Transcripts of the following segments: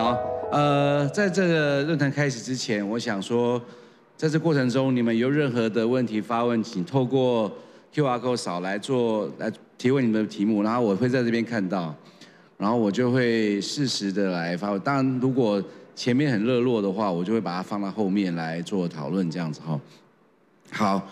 好，在这个论坛开始之前，我想说，在这过程中，你们有任何的问题发问，请透过 QR code 扫来提问你们的题目，然后我会在这边看到，然后我就会适时的来发问。当然，如果前面很热络的话，我就会把它放到后面来做讨论，这样子哈。好。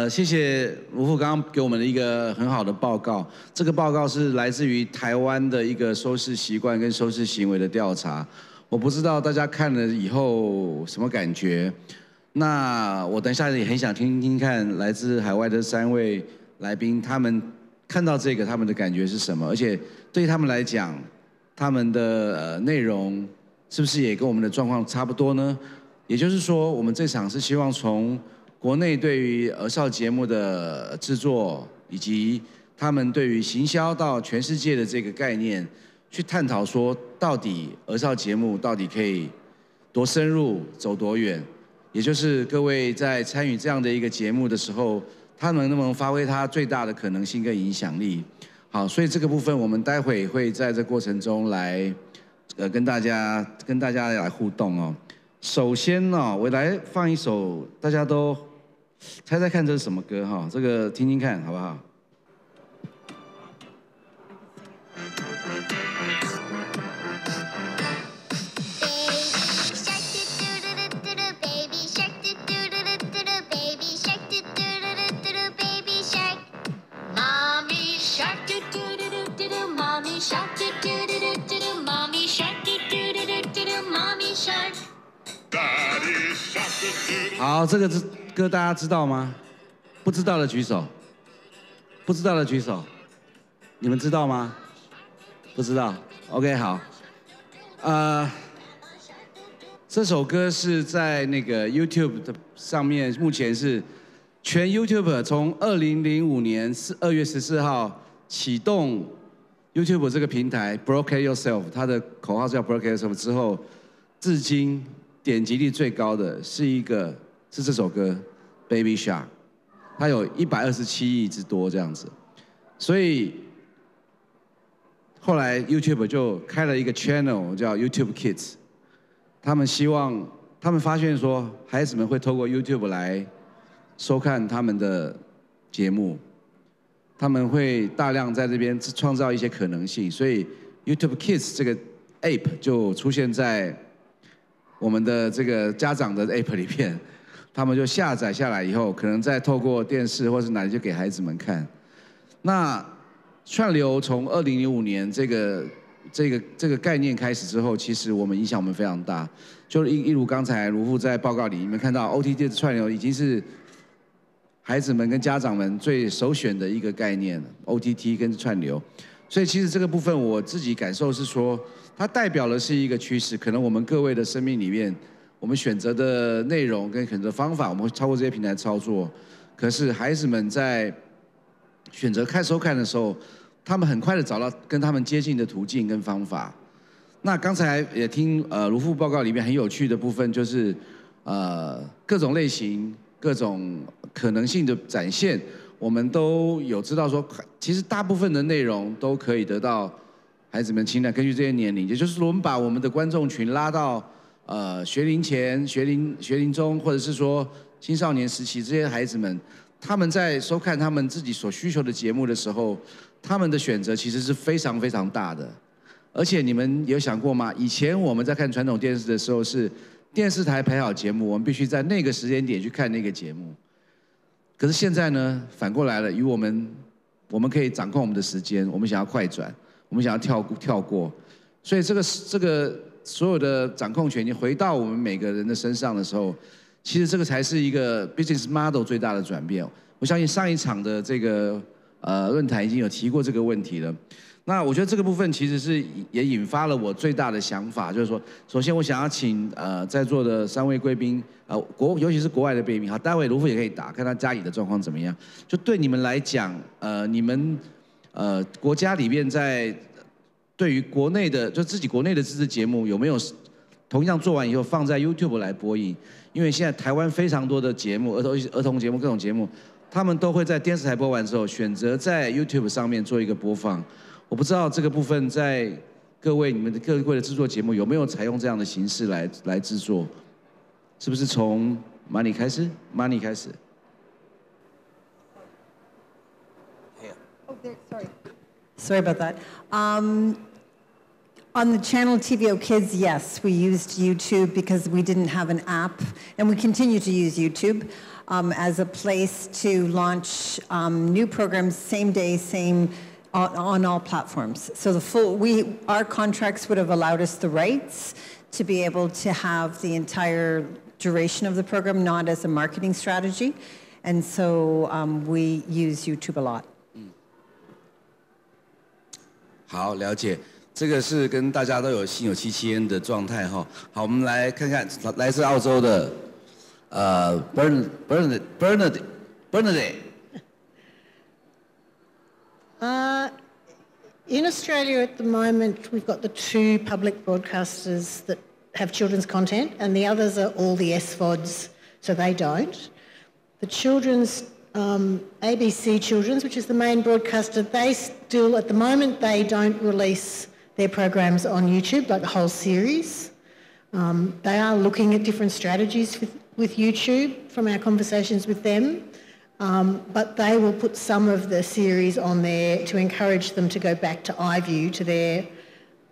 谢谢卢副刚刚给我们的一个很好的报告。这个报告是来自于台湾的一个收视习惯跟收视行为的调查。我不知道大家看了以后什么感觉。那我等一下也很想听听看来自海外的3位来宾，他们看到这个他们的感觉是什么？而且对他们来讲，他们的内容是不是也跟我们的状况差不多呢？也就是说，我们这场是希望从国内对于儿少节目的制作，以及他们对于行销到全世界的这个概念，去探讨说，到底儿少节目到底可以多深入、走多远？也就是各位在参与这样的一个节目的时候，他们能不能发挥它最大的可能性跟影响力？好，所以这个部分我们待会会在这过程中来，跟大家来互动哦。首先呢，我来放一首大家都猜猜看这是什么歌哈？这个听听看好不好？好，这个歌大家知道吗？不知道的举手。不知道的举手。你们知道吗？不知道。OK， 好。这首歌是在那个 YouTube 的上面，目前是全 YouTube 从2005年2月14号启动 YouTube 这个平台 Broadcast Yourself， 它的口号叫 Broadcast Yourself 之后，至今点击率最高的是这首歌 Baby Shark， 它有127亿之多这样子，所以后来 YouTube 就开了一个 channel 叫 YouTube Kids， 他们发现说孩子们会透过 YouTube 来收看他们的节目，他们会大量在这边创造一些可能性，所以 YouTube Kids 这个 app 就出现在我们的这个家长的 app 里面。他们就下载下来以后，可能再透过电视或是哪里就给孩子们看。那串流从2005年这个概念开始之后，其实影响我们非常大。就一如刚才卢副在报告里，你们看到 OTT 的串流已经是孩子们跟家长们最首选的一个概念 ，OTT 跟串流。所以其实这个部分我自己感受是说，它代表的是一个趋势，可能我们各位的生命里面。我们选择的内容跟选择方法，我们会超过这些平台操作。可是孩子们在选择收看的时候，他们很快的找到跟他们接近的途径跟方法。那刚才也听卢副报告里面很有趣的部分，就是各种类型、各种可能性的展现，我们都有知道说，其实大部分的内容都可以得到孩子们青睐。根据这些年龄，也就是说，我们把我们的观众群拉到。学龄前、学龄中，或者是说青少年时期这些孩子们，他们在收看他们自己所需求的节目的时候，他们的选择其实是非常非常大的。而且你们有想过吗？以前我们在看传统电视的时候，是电视台排好节目，我们必须在那个时间点去看那个节目。可是现在呢，反过来了，我们可以掌控我们的时间，我们想要快转，我们想要跳过，所以这个所有的掌控权，你回到我们每个人的身上的时候，其实这个才是一个 business model 最大的转变。我相信上一场的这个论坛已经有提过这个问题了。那我觉得这个部分其实是也引发了我最大的想法，就是说，首先我想要请在座的3位贵宾，尤其是国外的贵宾，好，待会卢副也可以打，看他家里的状况怎么样。就对你们来讲，你们国家里面对于国内的，就自己国内的自制节目，有没有同样做完以后放在 YouTube 来播映？因为现在台湾非常多的节目，儿童节目各种节目，他们都会在电视台播完之后，选择在 YouTube 上面做一个播放。我不知道这个部分在各位你们的各位的制作节目有没有采用这样的形式来制作？是不是从Marney开始？Marney开始。Oh, there, sorry about that. On the channel TVO Kids, yes, we used YouTube because we didn't have an app, and we continue to use YouTube as a place to launch new programs same day, on all platforms. So our contracts would have allowed us the rights to be able to have the entire duration of the program, not as a marketing strategy, and so we use YouTube a lot. 好，了解。这个是跟大家都有心有戚戚焉的状态哈。好，我们来看看来自澳洲的Bernadette。In Australia at the moment, we've got the 2 public broadcasters that have children's content, and the others are all the SVODs, so they don't. The children's ABC Children's, which is the main broadcaster, they still, at the moment, they don't release their programs on YouTube, like the whole series. They are looking at different strategies with YouTube from our conversations with them, but they will put some of the series on there to encourage them to go back to iView, to their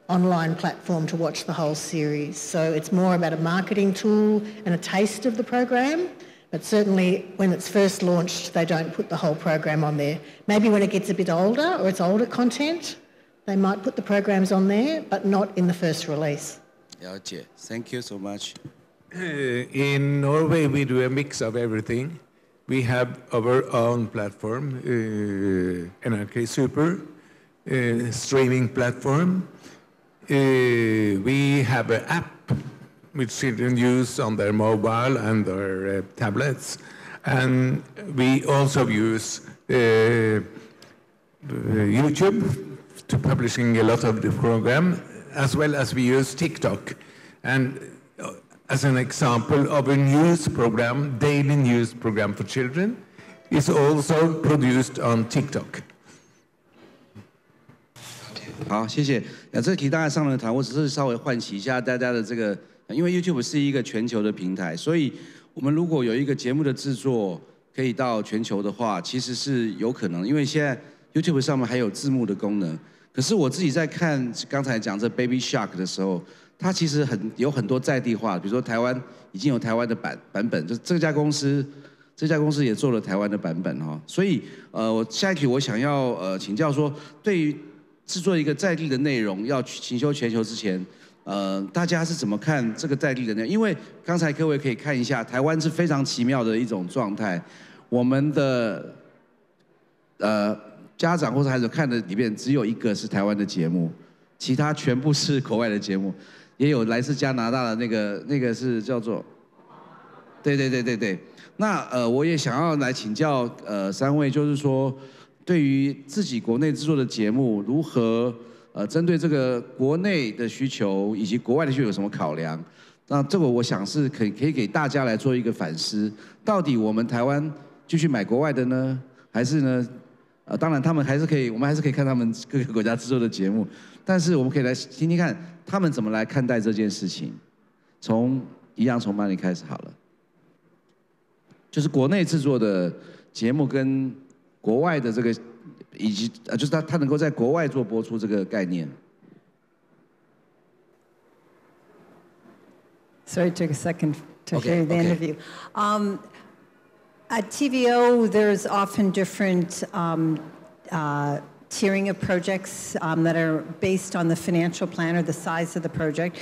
online platform, to watch the whole series. So it's more about a marketing tool and a taste of the program. But certainly when it's first launched, they don't put the whole program on there. Maybe when it gets a bit older or it's older content, they might put the programs on there, but not in the first release. Thank you so much. In Norway, we do a mix of everything. We have our own platform, NRK Super, streaming platform. We have an app which children use on their mobile and their tablets. And we also use YouTube to publishing a lot of the program, as well as we use TikTok. And as an example of a news program, daily news program for children, is also produced on TikTok. 好，谢谢。这个题大概上了谈，我只是稍微唤起一下大家的这个，因为 YouTube 是一个全球的平台，所以我们如果有一个节目的制作可以到全球的话，其实是有可能，因为现在 YouTube 上面还有字幕的功能。可是我自己在看刚才讲这 Baby Shark 的时候，它其实有很多在地化，比如说台湾已经有台湾的版本，就是这家公司也做了台湾的版本哈。所以我下一题我想要请教说，对于制作一个在地的内容要行销全球之前，大家是怎么看这个在地的内容？因为刚才各位可以看一下，台湾是非常奇妙的一种状态，我们的家长或者孩子看的里面只有一个是台湾的节目，其他全部是国外的节目，也有来自加拿大的那个是叫做，对。那我也想要来请教3位，就是说对于自己国内制作的节目，如何针对这个国内的需求以及国外的需求有什么考量？那这个我想是可以给大家来做一个反思，到底我们台湾继续买国外的呢，还是呢？当然，我们还是可以看他们各个国家制作的节目，但是我们可以来听听看他们怎么来看待这件事情。从Marney开始好了，就是国内制作的节目跟国外的这个，以及就是他能够在国外做播出这个概念。Sorry, it took a second to hear the interview. At TVO, there's often different tiering of projects that are based on the financial plan or the size of the project.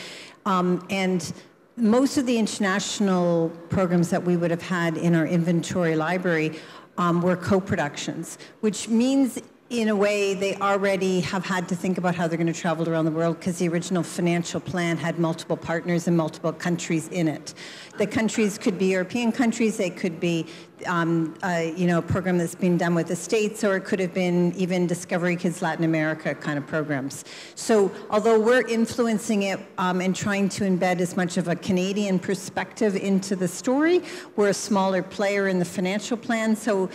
And most of the international programs that we would have had in our inventory library were co-productions, which means in a way they already have had to think about how they're going to travel around the world because the original financial plan had multiple partners and multiple countries in it. The countries could be European countries, they could be a program that's been done with the States, or it could have been even Discovery Kids Latin America kind of programs. So although we're influencing it and trying to embed as much of a Canadian perspective into the story, we're a smaller player in the financial plan, so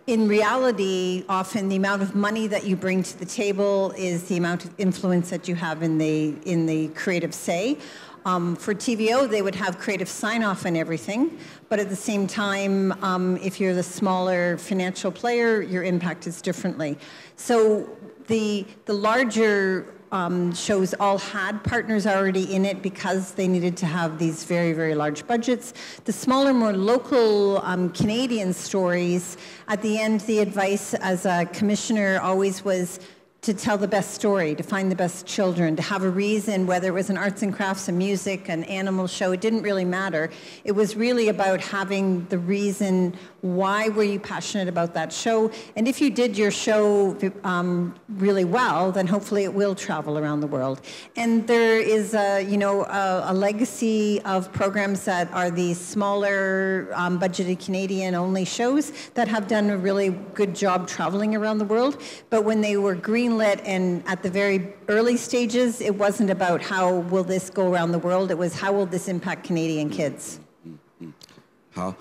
in reality, often the amount of money that you bring to the table is the amount of influence that you have in the creative say. For TVO, they would have creative sign-off on everything, but at the same time, if you're the smaller financial player, your impact is differently. So the larger shows all had partners already in it because they needed to have these very, very large budgets. The smaller, more local Canadian stories, at the end, the advice as a commissioner always was to tell the best story, to find the best children, to have a reason, whether it was an arts and crafts, a music, an animal show, it didn't really matter. It was really about having the reason, why were you passionate about that show? And if you did your show really well, then hopefully it will travel around the world. And there is a legacy of programs that are these smaller budgeted Canadian only shows that have done a really good job traveling around the world. But when they were greenlit and at the very early stages, it wasn't about how will this go around the world, it was how will this impact Canadian kids. 好，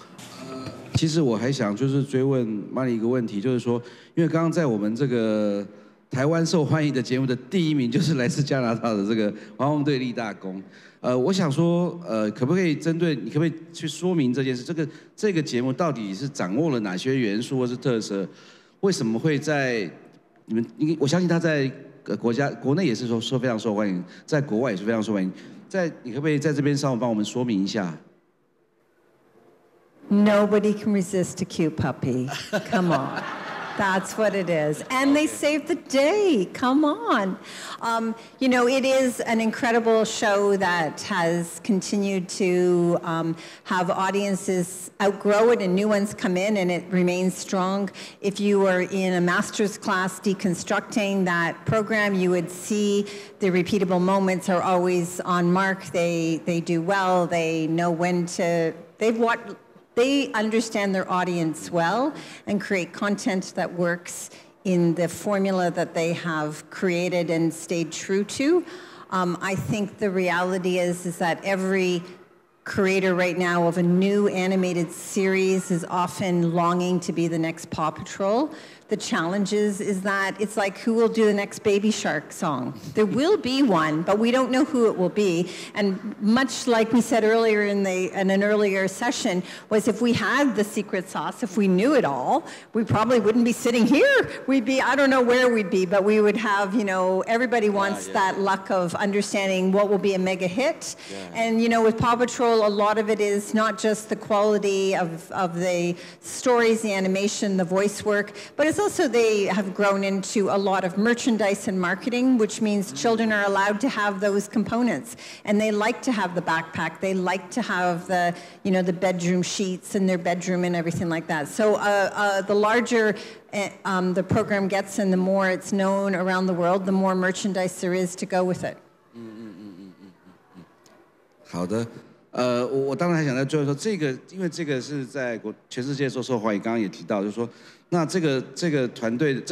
其实我还想就是追问Marney一个问题，就是说，因为刚刚在我们这个台湾受欢迎的节目的第一名就是来自加拿大的这个汪汪队立大功。我想说，可不可以针对你可不可以去说明这件事？这个节目到底是掌握了哪些元素或是特色？为什么会在你们？我相信他在国内也是说非常受欢迎，在国外也是非常受欢迎。你可不可以在这边稍微帮我们说明一下？ Nobody can resist a cute puppy. Come on. That's what it is. And they saved the day. Come on. It is an incredible show that has continued to have audiences outgrow it and new ones come in, and it remains strong. If you were in a master's class deconstructing that program, you would see the repeatable moments are always on mark. They do well. They know when to... They understand their audience well and create content that works in the formula that they have created and stayed true to. I think the reality is that every creator right now of a new animated series is often longing to be the next Paw Patrol. The challenge is that it's like, who will do the next Baby Shark song? There will be one, but we don't know who it will be. And much like we said earlier in an earlier session, was if we had the secret sauce, if we knew it all, we probably wouldn't be sitting here. We'd be, I don't know where we'd be, but we would have, everybody wants that luck of understanding what will be a mega hit. Yeah. And, with Paw Patrol, a lot of it is not just the quality of the stories, the animation, the voice work, but it's also they have grown into a lot of merchandise and marketing, which means children are allowed to have those components. And they like to have the backpack. They like to have the, the bedroom sheets in their bedroom and everything like that. So the larger the program gets and the more it's known around the world, the more merchandise there is to go with it. 好的。我当然还想在最后说，因为这个是在全世界都受欢迎，刚刚也提到，就是说，那这个团队，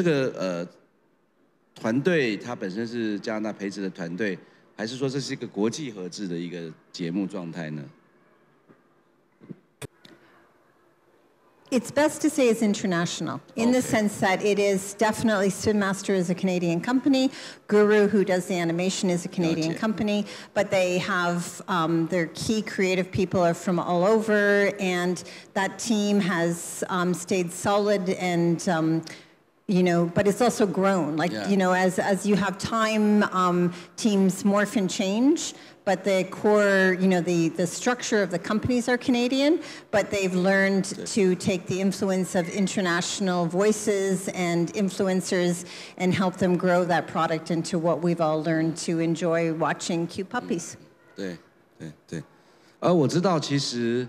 团队它本身是加拿大培植的团队，还是说这是一个国际合制的一个节目状态呢？ It's best to say it's international in the sense that it is definitely Swim Master is a Canadian company, Guru, who does the animation, is a Canadian company, but they have their key creative people are from all over, and that team has stayed solid and but it's also grown. Like, as you have time, teams morph and change, but the core, the structure of the companies are Canadian, but they've learned to take the influence of international voices and influencers and help them grow that product into what we've all learned to enjoy watching cute puppies. 对。我知道，其实，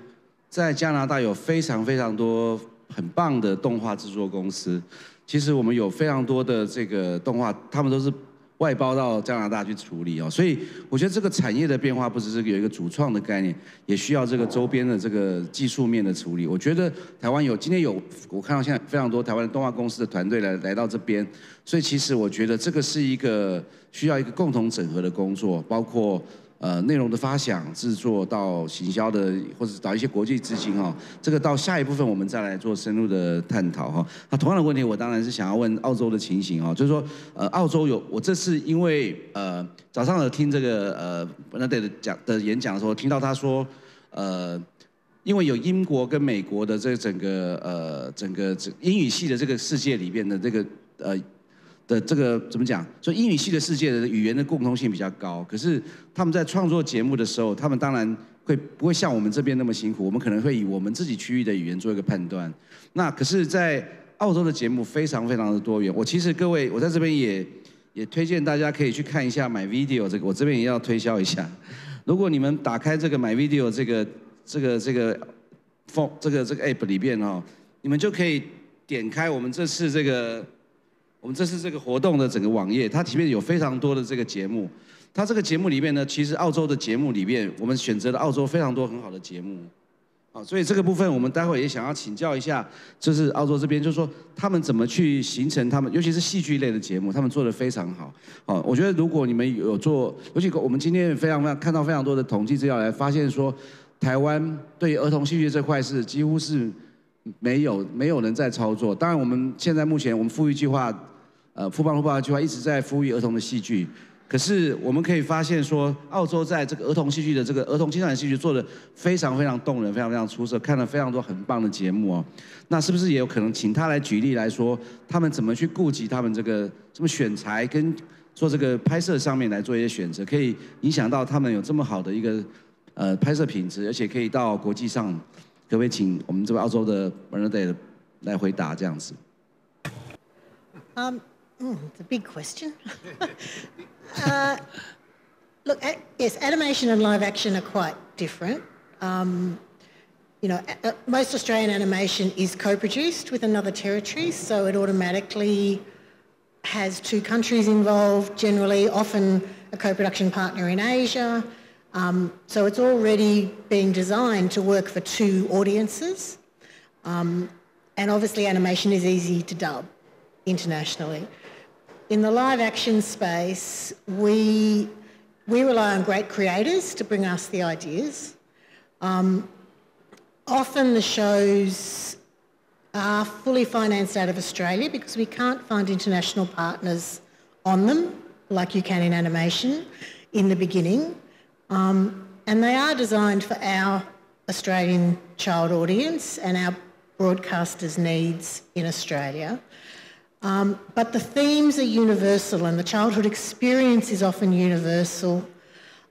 在加拿大有非常非常多很棒的动画制作公司。 其实我们有非常多的这个动画，他们都是外包到加拿大去处理哦，所以我觉得这个产业的变化不只是有一个主创的概念，也需要这个周边的这个技术面的处理。我觉得台湾今天我看到现在非常多台湾的动画公司的团队来到这边，所以其实我觉得这个是一个需要一个共同整合的工作，包括内容的发想、制作到行销的，或者找一些国际资金哈，这个到下一部分我们再来做深入的探讨哈。那同样的问题，我当然是想要问澳洲的情形哈，就是说澳洲我这次因为早上有听这个Bernadette的演讲的时候，听到他说因为有英国跟美国的这整个英语系的这个世界里边的这个怎么讲？所以英语系的世界的语言的共通性比较高，可是他们在创作节目的时候，他们当然不会像我们这边那么辛苦，我们可能会以我们自己区域的语言做一个判断。那可是，在澳洲的节目非常非常的多元。其实各位，我在这边也推荐大家可以去看一下 My Video 这个，我这边也要推销一下。如果你们打开这个 My Video 这个 app 里边哦，你们就可以点开我们这次这个活动的整个网页，它里面有非常多的这个节目。它这个节目里面呢，其实澳洲的节目里面，我们选择了澳洲非常多很好的节目。好，所以这个部分我们待会也想要请教一下，就是澳洲这边，就是说他们怎么去形成他们，尤其是戏剧类的节目，他们做得非常好。好，我觉得如果你们有做，尤其我们今天也看到非常多的统计资料来发现说，台湾对儿童戏剧这块是几乎是没有人在操作。当然，我们现在目前我们富裕计划。富邦路报计划一直在呼吁儿童的戏剧，可是我们可以发现说，澳洲在这个儿童戏剧的这个儿童青少年戏剧做得非常非常动人，非常非常出色，看了非常多很棒的节目哦。那是不是也有可能请他来举例来说，他们怎么去顾及他们这个怎么选材跟做这个拍摄上面来做一些选择，可以影响到他们有这么好的一个拍摄品质，而且可以到国际上，可不可以请我们这位澳洲的 Bernadette 来回答这样子？It's a big question. Look, yes, animation and live action are quite different. Most Australian animation is co-produced with another territory, so it automatically has two countries involved, generally, often a co-production partner in Asia. So it's already being designed to work for two audiences. And obviously animation is easy to dub internationally. In the live action space, we rely on great creators to bring us the ideas. Often the shows are fully financed out of Australia because we can't find international partners on them like you can in animation in the beginning. And they are designed for our Australian child audience and our broadcasters' needs in Australia. But the themes are universal and the childhood experience is often universal.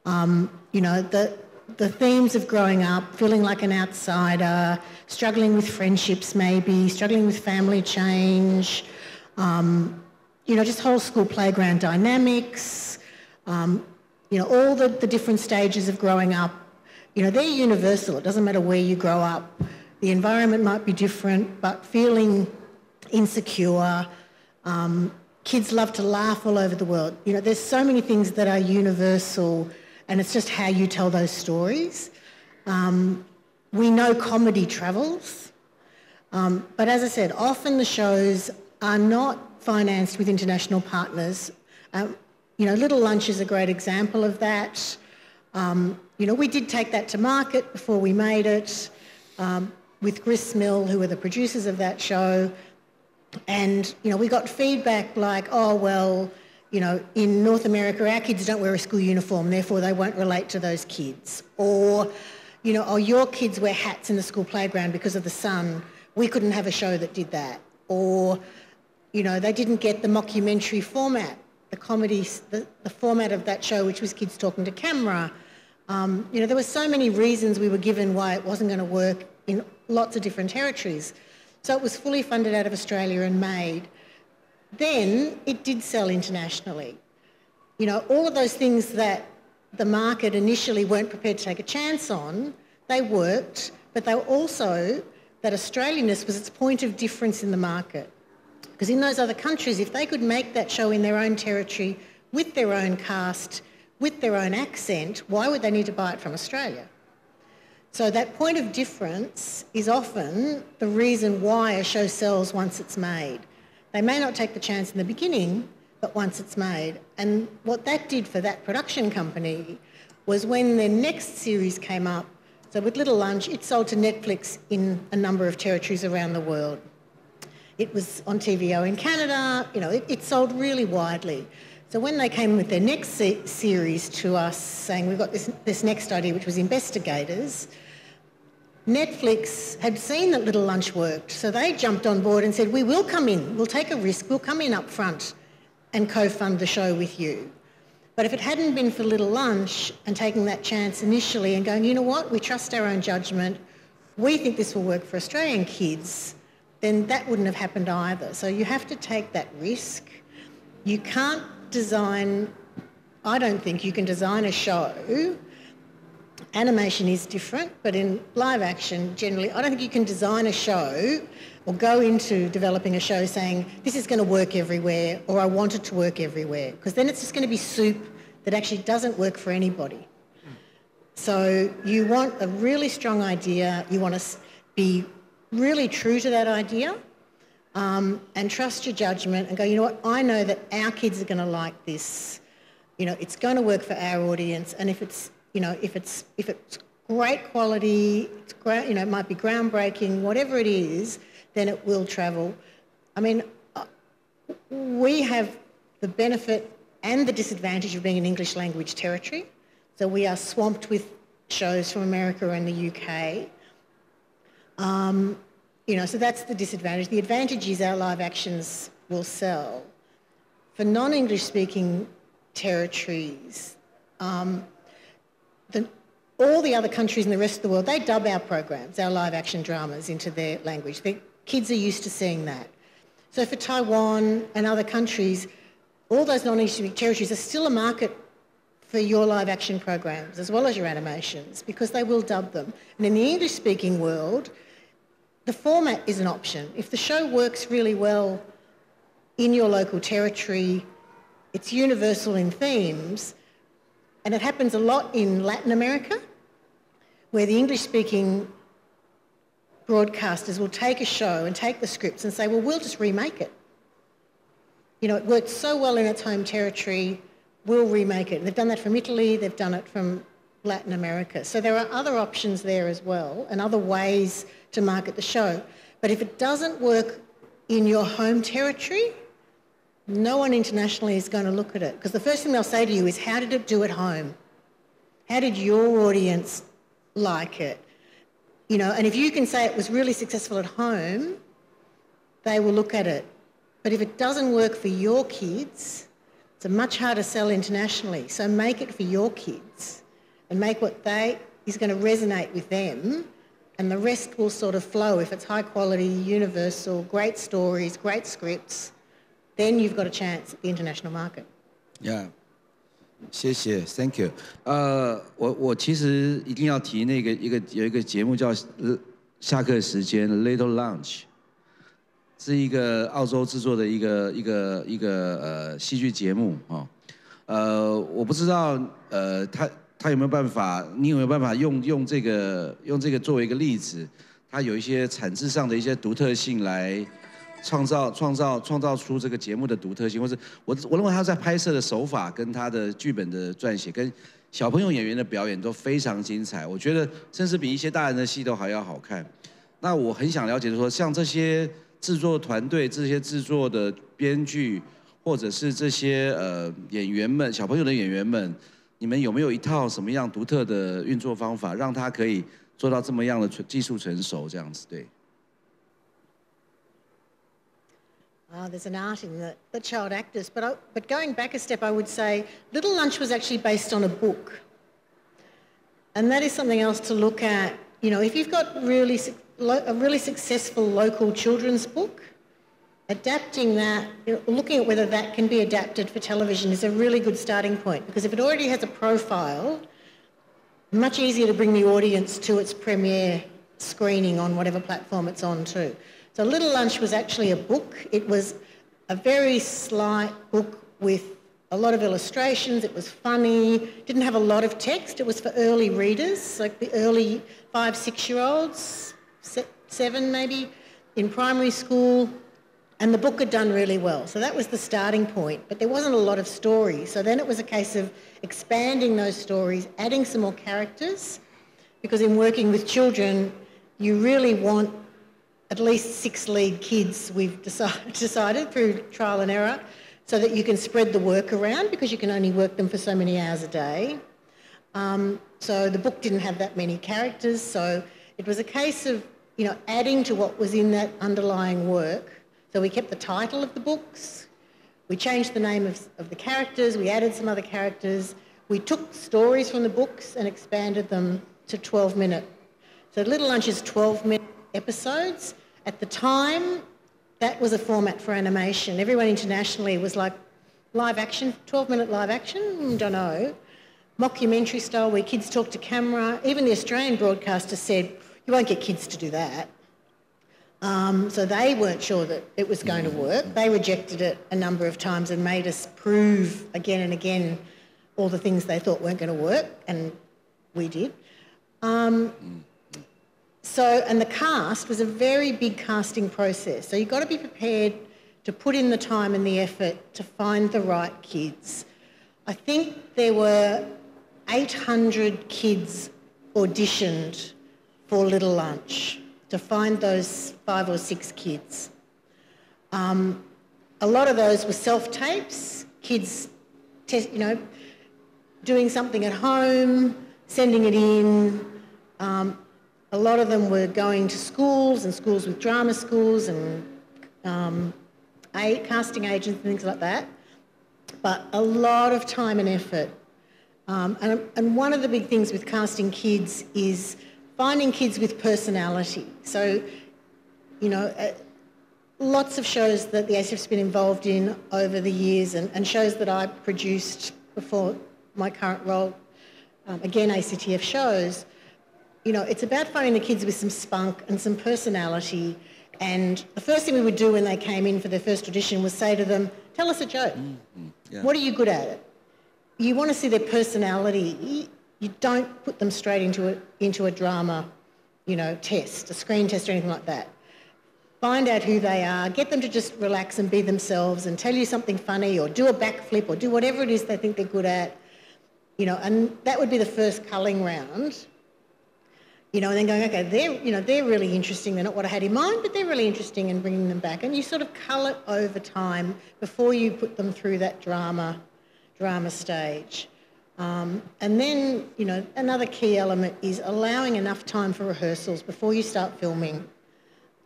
The themes of growing up, feeling like an outsider, struggling with friendships maybe, struggling with family change, just whole school playground dynamics, all the different stages of growing up, they're universal. It doesn't matter where you grow up. The environment might be different, but feeling insecure, kids love to laugh all over the world. There's so many things that are universal, and it's just how you tell those stories. We know comedy travels, but as I said, often the shows are not financed with international partners. Little Lunch is a great example of that. We did take that to market before we made it with Gristmill, who were the producers of that show. And, we got feedback like, in North America, our kids don't wear a school uniform, therefore they won't relate to those kids. Or, your kids wear hats in the school playground because of the sun. We couldn't have a show that did that. Or, they didn't get the mockumentary format, the comedy, the format of that show, which was kids talking to camera. There were so many reasons we were given why it wasn't going to work in lots of different territories. So it was fully funded out of Australia and made. Then it did sell internationally. All of those things that the market initially weren't prepared to take a chance on, they worked, but they were also that Australianness was its point of difference in the market. Because in those other countries, if they could make that show in their own territory, with their own cast, with their own accent, why would they need to buy it from Australia? So that point of difference is often the reason why a show sells once it's made. They may not take the chance in the beginning, but once it's made. And what that did for that production company was when their next series came up. So with Little Lunch, it sold to Netflix in a number of territories around the world. It was on TVO in Canada, you know, it sold really widely. So when they came with their next series to us saying, we've got this next idea, which was Investigators, Netflix had seen that Little Lunch worked, so they jumped on board and said, we will come in, we'll take a risk, we'll come in up front and co-fund the show with you. But if it hadn't been for Little Lunch and taking that chance initially and going, you know what, we trust our own judgment, we think this will work for Australian kids, then that wouldn't have happened either. So you have to take that risk. You can't design, I don't think you can design a show. Animation is different, but in live action, generally, I don't think you can design a show or go into developing a show saying, this is going to work everywhere, or I want it to work everywhere, because then it's just going to be soup that actually doesn't work for anybody. So you want a really strong idea, you want to be really true to that idea, and trust your judgment and go, you know what, I know that our kids are going to like this. You know, it's going to work for our audience, and if it's, you know, if it's great quality, it's great, you know, it might be groundbreaking, whatever it is, then it will travel. I mean, we have the benefit and the disadvantage of being an English language territory. So we are swamped with shows from America and the UK. You know, so that's the disadvantage. The advantage is our live actions will sell. For non-English speaking territories, all the other countries in the rest of the world, they dub our programs, our live action dramas, into their language. The kids are used to seeing that. So for Taiwan and other countries, all those non-English speaking territories are still a market for your live action programs as well as your animations, because they will dub them. And in the English speaking world, the format is an option. If the show works really well in your local territory, it's universal in themes, and it happens a lot in Latin America, where the English-speaking broadcasters will take a show and take the scripts and say, well, we'll just remake it. You know, it worked so well in its home territory, we'll remake it. They've done that from Italy, they've done it from Latin America. So there are other options there as well, and other ways to market the show. But if it doesn't work in your home territory, no one internationally is going to look at it, because the first thing they'll say to you is, how did it do at home? How did your audience like it? You know, and if you can say it was really successful at home, they will look at it. But if it doesn't work for your kids, it's a much harder sell internationally. So make it for your kids and make what is going to resonate with them, and the rest will sort of flow. If it's high quality, universal, great stories, great scripts, then you've got a chance at the international market. Yeah. 谢谢 ，Thank you。我其实一定要提那个有一个节目叫下课时间 Little Lunch， 是一个澳洲制作的一个戏剧节目啊。我不知道他有没有办法，你有没有办法用这个作为一个例子，它有一些产制上的一些独特性来。创造出这个节目的独特性，或是我认为他在拍摄的手法跟他的剧本的撰写，跟小朋友演员的表演都非常精彩。我觉得甚至比一些大人的戏都还要好看。那我很想了解说，像这些制作团队、这些制作的编剧，或者是这些演员们、小朋友的演员们，你们有没有一套什么样独特的运作方法，让他可以做到这么样的技术成熟？这样子，对。There's an art in the child actors, but going back a step, I would say Little Lunch was actually based on a book, and that is something else to look at. You know, if you've got a really successful local children's book, adapting that, looking at whether that can be adapted for television is a really good starting point, because if it already has a profile, much easier to bring the audience to its premiere screening on whatever platform it's on too. So Little Lunch was actually a book. It was a very slight book with a lot of illustrations. It was funny, didn't have a lot of text. It was for early readers, like the early 5-6-year-olds, 7 maybe, in primary school. And the book had done really well. So that was the starting point, but there wasn't a lot of story. So then it was a case of expanding those stories, adding some more characters, because in working with children, you really want at least 6 lead kids, we've decided through trial and error, so that you can spread the work around, because you can only work them for so many hours a day. So the book didn't have that many characters, so it was a case of, you know, adding to what was in that underlying work. So we kept the title of the books, we changed the name of the characters, we added some other characters, we took stories from the books and expanded them to 12-minute. So Little Lunch is 12-minute episodes. At the time, that was a format for animation. Everyone internationally was like, live action, 12-minute live action? Don't know. Mockumentary style where kids talk to camera. Even the Australian broadcaster said, you won't get kids to do that. So they weren't sure that it was going to work. They rejected it a number of times and made us prove again and again all the things they thought weren't going to work, and we did. And the cast was a very big casting process. So you've got to be prepared to put in the time and the effort to find the right kids. I think there were 800 kids auditioned for Little Lunch, to find those 5 or 6 kids. A lot of those were self-tapes, kids doing something at home, sending it in. A lot of them were going to schools and schools with drama schools and casting agents and things like that. But a lot of time and effort. And one of the big things with casting kids is finding kids with personality. So, you know, lots of shows that the ACF's been involved in over the years, and shows that I produced before my current role, again, ACTF shows, you know, it's about finding the kids with some spunk and some personality. And the first thing we would do when they came in for their first audition was say to them, tell us a joke. Yeah. What are you good at? You want to see their personality. You don't put them straight into a drama, you know, test, a screen test or anything like that. Find out who they are, get them to just relax and be themselves and tell you something funny or do a backflip or do whatever it is they think they're good at, you know, and that would be the first culling round, you know, and then going, okay, they're really interesting. They're not what I had in mind, but they're really interesting, and bringing them back. And you sort of cull it over time before you put them through that drama stage. And then, you know, another key element is allowing enough time for rehearsals before you start filming.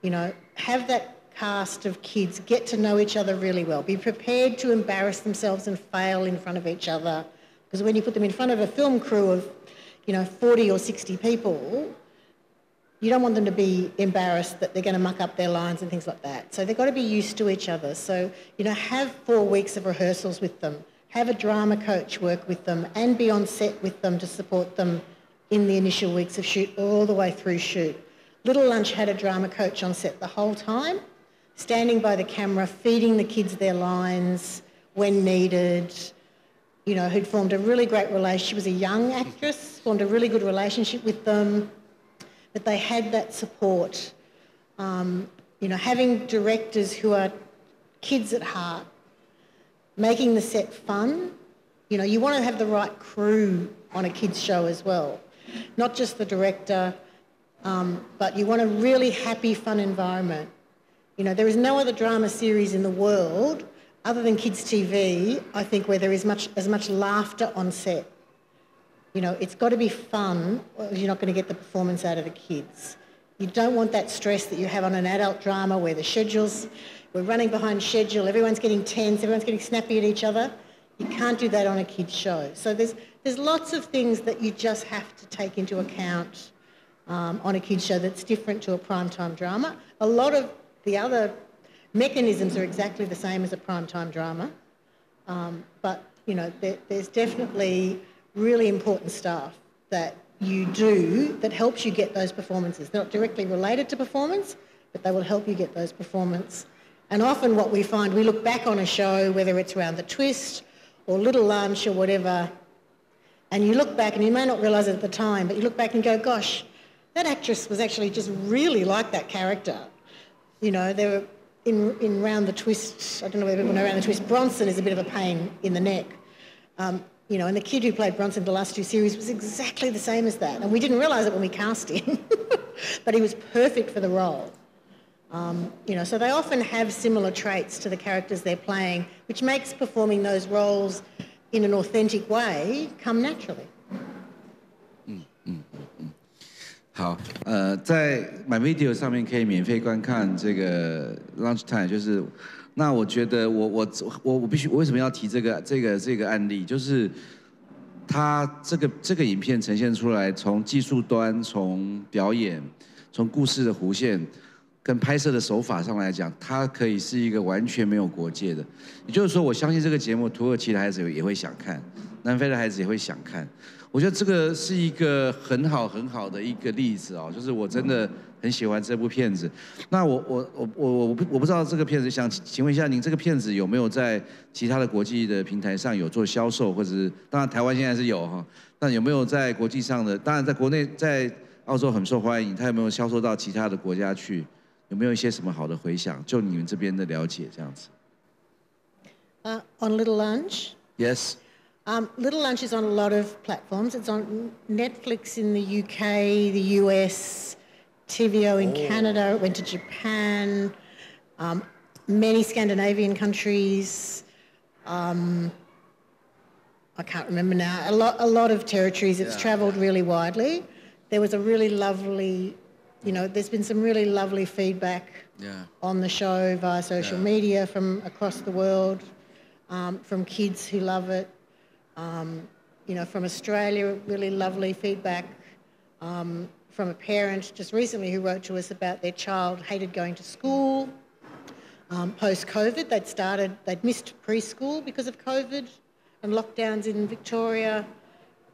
You know, have that cast of kids get to know each other really well. Be prepared to embarrass themselves and fail in front of each other. Because when you put them in front of a film crew of, you know, 40 or 60 people, you don't want them to be embarrassed that they're going to muck up their lines and things like that. So they've got to be used to each other. So, you know, have 4 weeks of rehearsals with them. Have a drama coach work with them and be on set with them to support them in the initial weeks of shoot all the way through shoot. Little Lunch had a drama coach on set the whole time, standing by the camera, feeding the kids their lines when needed, you know, who'd formed a really great relationship. She was a young actress, formed a really good relationship with them, but they had that support. You know, having directors who are kids at heart, making the set fun. You know, you want to have the right crew on a kids' show as well. Not just the director, but you want a really happy, fun environment. You know, there is no other drama series in the world other than kids' TV, I think, where there is as much laughter on set. You know, it's got to be fun, or you're not going to get the performance out of the kids. You don't want that stress that you have on an adult drama where the schedules, we're running behind schedule, everyone's getting tense, everyone's getting snappy at each other. You can't do that on a kids' show. So there's lots of things that you just have to take into account on a kids' show that's different to a primetime drama. A lot of the other mechanisms are exactly the same as a primetime drama, but, you know, there's definitely really important stuff that you do that helps you get those performances. They're not directly related to performance, but they will help you get those performances. And often what we find, we look back on a show, whether it's around the twist or Little Lunch or whatever, and you look back and you may not realise it at the time, but you look back and go, gosh, that actress was actually just really like that character. You know, in Round the Twist, I don't know whether people know Round the Twist, Bronson is a bit of a pain in the neck. You know, and the kid who played Bronson the last 2 series was exactly the same as that. And we didn't realise it when we cast him, but he was perfect for the role. You know, so they often have similar traits to the characters they're playing, which makes performing those roles in an authentic way come naturally. 好，在 MyVideo 上面可以免费观看这个 Lunchtime， 就是，那我觉得我为什么要提这个案例，就是它这个影片呈现出来，从技术端、从表演、从故事的弧线跟拍摄的手法上来讲，它可以是一个完全没有国界的。也就是说，我相信这个节目土耳其的孩子也会想看，南非的孩子也会想看。我觉得这个是一个很好的一个例子哦，就是我真的很喜欢这部片子。那我不知道这个片子，想请问一下，您这个片子有没有在其他的国际的平台上有做销售，或者是当然台湾现在是有哈，但有没有在国际上的？当然在国内在澳洲很受欢迎，它有没有销售到其他的国家去？有没有一些什么好的回响？就你们这边的了解，这样子。On Little Lunch. Yes. Little Lunch is on a lot of platforms. It's on Netflix in the UK, the US, TVO in Canada. It went to Japan, many Scandinavian countries. I can't remember now. A lot of territories. It's travelled really widely. There was a really lovely, you know, there's been some really lovely feedback on the show via social media from across the world, from kids who love it. You know, from Australia, really lovely feedback from a parent just recently who wrote to us about their child hated going to school. Post-COVID, they'd missed preschool because of COVID and lockdowns in Victoria.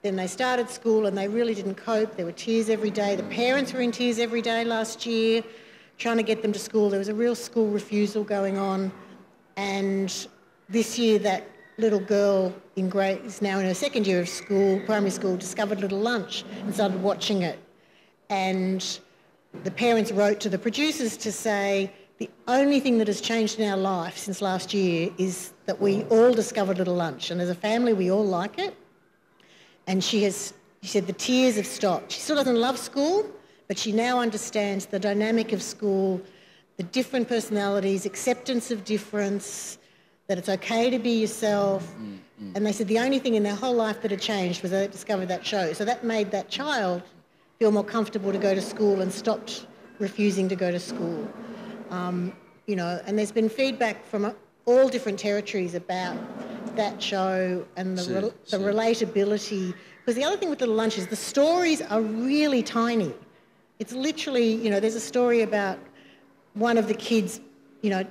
Then they started school and they really didn't cope. There were tears every day. The parents were in tears every day last year, trying to get them to school. There was a real school refusal going on. And this year, that little girl is now in her second year of school, primary school, discovered Little Lunch and started watching it. And the parents wrote to the producers to say, the only thing that has changed in our life since last year is that we all discovered Little Lunch. And as a family, we all like it. And she said the tears have stopped. She still doesn't love school, but she now understands the dynamic of school, the different personalities, acceptance of difference, that it's okay to be yourself. And they said the only thing in their whole life that had changed was they discovered that show. So that made that child feel more comfortable to go to school and stopped refusing to go to school. You know, and there's been feedback from all different territories about that show and the relatability. Because the other thing with Little Lunch is the stories are really tiny. It's literally, you know, there's a story about one of the kids, you know,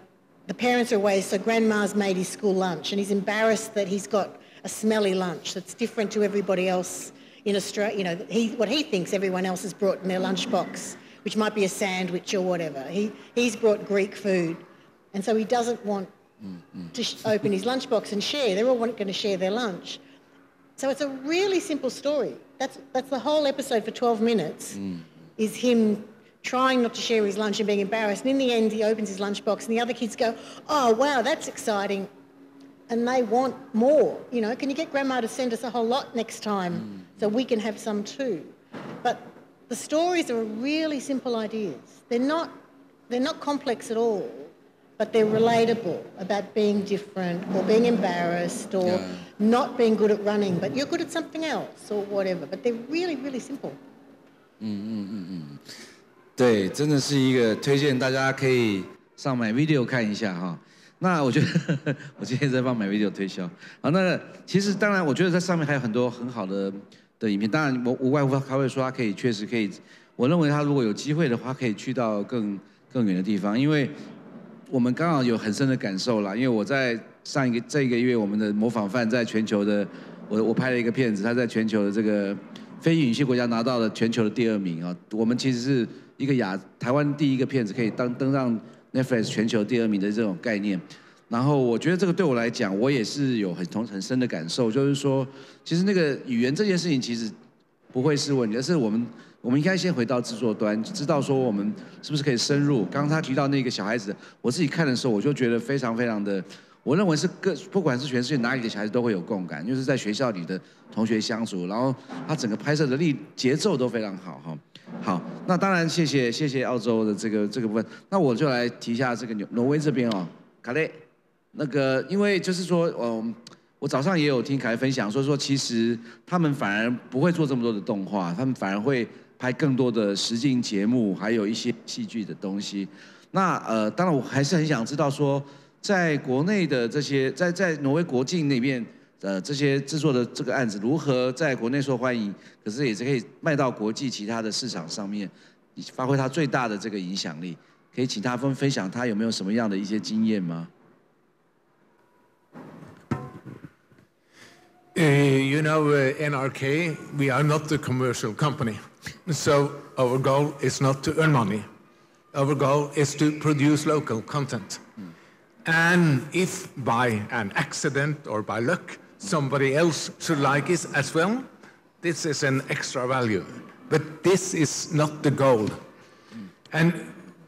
the parents are away, so grandma's made his school lunch and he's embarrassed that he's got a smelly lunch that's different to everybody else in Australia. You know, what he thinks everyone else has brought in their lunchbox, which might be a sandwich or whatever. He's brought Greek food. And so he doesn't want to open his lunchbox and share. They're all going to share their lunch. So it's a really simple story. That's the whole episode for 12 minutes is him trying not to share his lunch and being embarrassed. And in the end, he opens his lunchbox and the other kids go, oh, wow, that's exciting. And they want more. You know, can you get Grandma to send us a whole lot next time so we can have some too? But the stories are really simple ideas. They're not complex at all, but they're relatable about being different or being embarrassed or not being good at running, but you're good at something else or whatever. But they're really, really simple. 对，真的是一个推荐，大家可以上MyVideo看一下哈。那我觉得我今天在帮MyVideo推销。好，那其实当然，我觉得在上面还有很多很好的影片。当然，无外乎他会说他确实可以。我认为他如果有机会的话，可以去到更远的地方，因为我们刚好有很深的感受啦。因为我在这一个月，我们的模仿犯在全球的，我拍了一个片子，他在全球的这个非允许国家拿到了全球的第2名啊。我们其实是一个台湾第一个片子可以登上 Netflix 全球第2名的这种概念。然后我觉得这个对我来讲，我也是有很深的感受，就是说，其实那个语言这件事情其实不会是问题，而是我们我们应该先回到制作端，知道说我们是不是可以深入。刚刚他提到那个小孩子，我自己看的时候，我就觉得非常非常的，我认为是不管是全世界哪里的小孩子都会有共感，就是在学校里的同学相处，然后他整个拍摄的节奏都非常好哈。好，那当然谢谢澳洲的这个部分，那我就来提一下这个挪威这边哦，卡雷，那个因为就是说我早上也有听凯分享说其实他们反而不会做这么多的动画，他们反而会拍更多的实境节目，还有一些戏剧的东西。那当然我还是很想知道说，在国内的这些在挪威国境那边这些制作的这个案子如何在国内受欢迎，可是也是可以卖到国际其他的市场上面，发挥它最大的这个影响力。可以请他分享他有没有什么样的一些经验吗？ You know, NRK, we are not a commercial company. So our goal is not to earn money. Our goal is to produce local content. And if by an accident or by luck, somebody else should like it as well, this is an extra value. But this is not the goal. And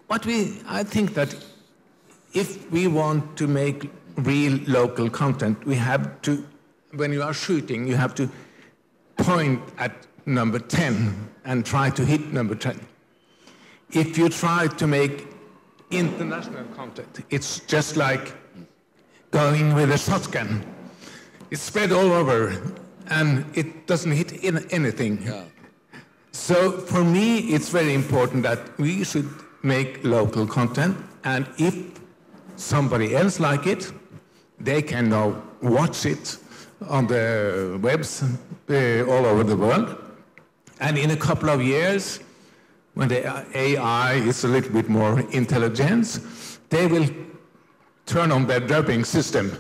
I think that if we want to make real local content, we have to, when you are shooting, you have to point at number 10 and try to hit number 10. If you try to make international content, it's just like going with a shotgun. It's spread all over and it doesn't hit anything. Yeah. So for me, it's very important that we should make local content, and if somebody else like it, they can now watch it on the webs all over the world. And in a couple of years, when the AI is a little bit more intelligent, they will turn on their dubbing system.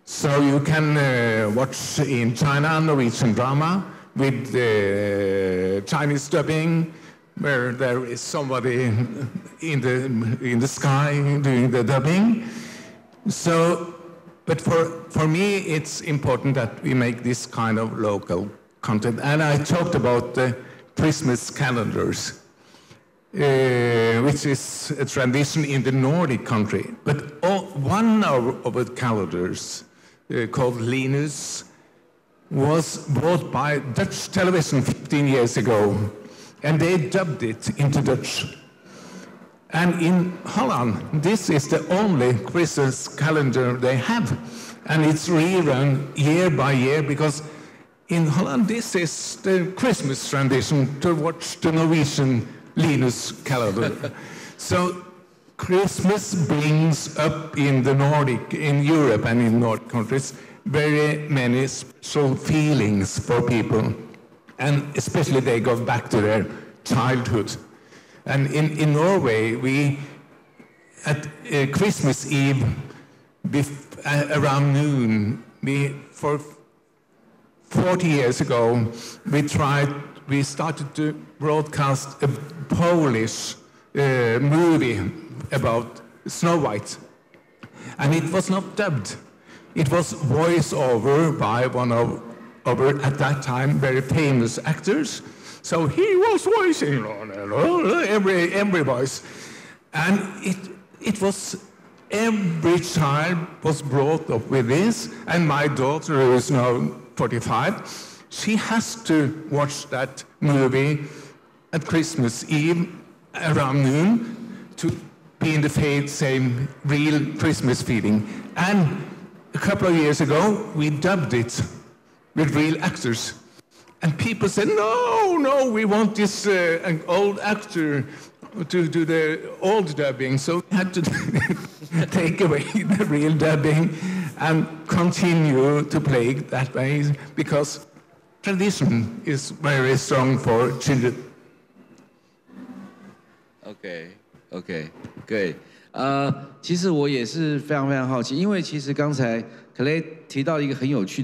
So you can watch in China Norwegian drama with Chinese dubbing, where there is somebody in the sky doing the dubbing. So, but for me, it's important that we make this kind of local content. And I talked about the Christmas calendars, which is a tradition in the Nordic country. But one of the calendars, called Linus, was bought by Dutch television 15 years ago, and they dubbed it into Dutch. And in Holland, this is the only Christmas calendar they have, and it's rerun year by year, because in Holland, this is the Christmas tradition to watch the Norwegian Linus calendar. So Christmas brings up in the Nordic, in Europe and in Nordic countries, very many special feelings for people. And especially they go back to their childhood. And in Norway, we, at Christmas Eve, around noon, for 40 years ago, we started to broadcast a Polish movie about Snow White. And it was not dubbed. It was voice over by one of our, at that time, very famous actors. So he was voicing every voice. And it was, every child was brought up with this. And my daughter, who is now 45, she has to watch that movie at Christmas Eve around noon to be in the same real Christmas feeling. And a couple of years ago, we dubbed it with real actors. And people said, no, we want this an old actor to do the old dubbing. So we had to take away the real dubbing and continue to play it that way, because tradition is very strong for children. OK， 其实我也是非常非常好奇，因为其实刚才可雷提到一个很有趣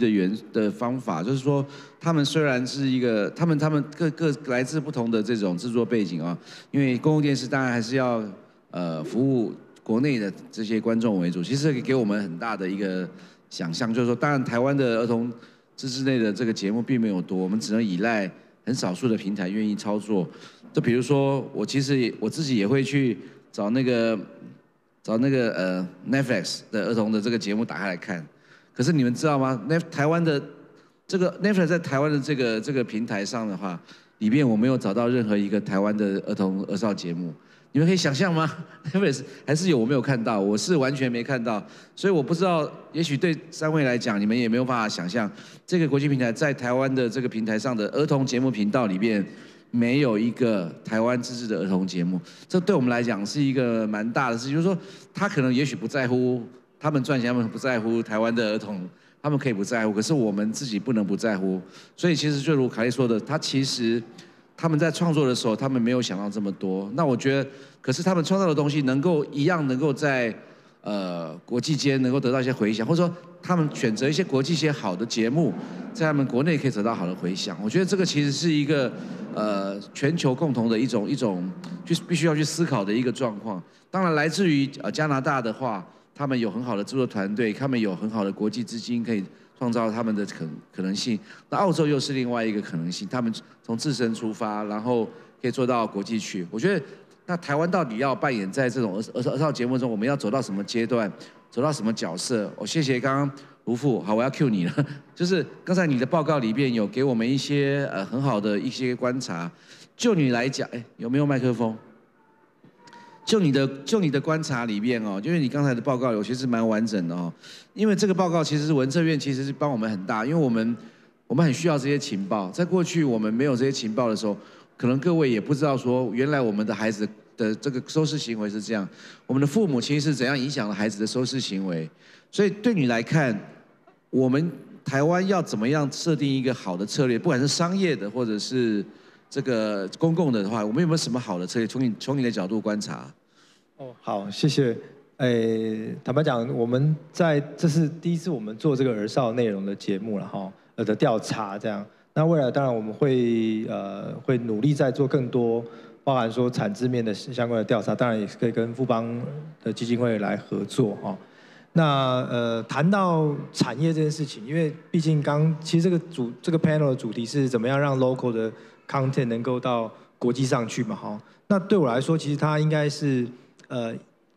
的方法，就是说他们虽然是一个，他们各来自不同的这种制作背景啊，因为公共电视当然还是要服务国内的这些观众为主，其实给我们很大的一个想象，就是说，当然台湾的儿童自制内的这个节目并没有多，我们只能依赖很少数的平台愿意操作。就比如说，我自己也会去找那个Netflix 的儿童的这个节目打开来看。可是你们知道吗？台湾的这个 Netflix 在台湾的这个平台上的话，里面我没有找到任何一个台湾的儿少节目。你们可以想象吗？Netflix 还是有，我没有看到，我是完全没看到，所以我不知道，也许对3位来讲，你们也没有办法想象，这个国际平台在台湾的这个平台上的儿童节目频道里面，没有一个台湾自制的儿童节目，这对我们来讲是一个蛮大的事，就是说，他可能也许不在乎他们赚钱，他们不在乎台湾的儿童，他们可以不在乎，可是我们自己不能不在乎，所以其实就如凯莉说的，他们在创作的时候，他们没有想到这么多。那我觉得，可是他们创造的东西能够在国际间能够得到一些回响，或者说他们选择一些国际一些好的节目，在他们国内可以得到好的回响。我觉得这个其实是一个全球共同的一种就必须要去思考的一个状况。当然，来自于加拿大的话，他们有很好的制作团队，他们有很好的国际资金可以创造他们的可能性。那澳洲又是另外一个可能性，他们从自身出发，然后可以做到国际去。我觉得，那台湾到底要扮演在这种儿少节目中，我们要走到什么阶段，走到什么角色？我谢谢刚刚卢副，好，我要 cue 你了。就是刚才你的报告里边有给我们一些很好的一些观察。就你来讲，有没有麦克风？就你的观察里面哦，因为你刚才的报告有些是蛮完整的哦，因为这个报告其实是文策院其实是帮我们很大，因为我们很需要这些情报，在过去我们没有这些情报的时候，可能各位也不知道说原来我们的孩子的这个收视行为是这样，我们的父母其实是怎样影响了孩子的收视行为，所以对你来看，我们台湾要怎么样设定一个好的策略，不管是商业的或者是这个公共的话，我们有没有什么好的策略？从你的角度观察。哦，好，谢谢。坦白讲，这是第一次我们做这个儿少内容的节目了哈，的调查这样。那未来当然我们会努力在做更多，包含说产资面的相关的调查，当然也是可以跟富邦的基金会来合作哈。那谈到产业这件事情，因为毕竟其实这个 panel 的主题是怎么样让 local 的 content 能够到国际上去嘛哈。那对我来说，其实它应该是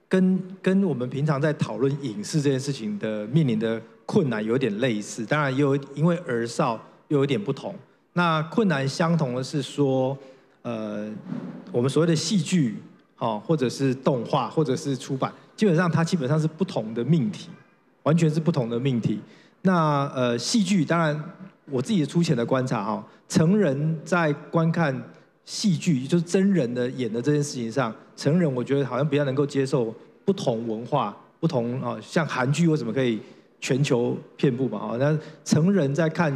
跟我们平常在讨论影视这件事情的面临的困难有点类似，当然因为儿少又有点不同。那困难相同的是说，我们所谓的戏剧，或者是动画，或者是出版，基本上是不同的命题，完全是不同的命题。那戏剧当然我自己粗浅的观察成人在观看戏剧，就是真人的演的这件事情上，成人我觉得好像比较能够接受不同文化、不同像韩剧为什么可以全球遍布嘛那成人在看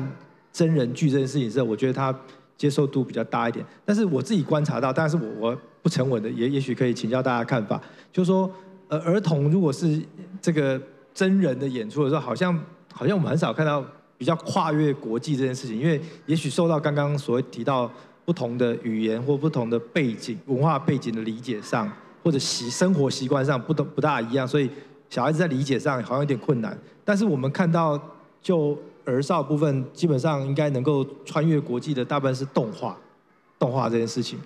真人剧这件事情上，我觉得他接受度比较大一点。但是我自己观察到，当然是我不成文的，也许可以请教大家看法，就是说儿童如果是这个真人的演出的时候，好像我们很少看到比较跨越国际这件事情，因为也许受到刚刚所提到不同的语言或不同的背景、文化背景的理解上，或者生活习惯上不大一样，所以小孩子在理解上好像有点困难。但是我们看到，就儿少部分，基本上应该能够穿越国际的，大部分是动画这件事情。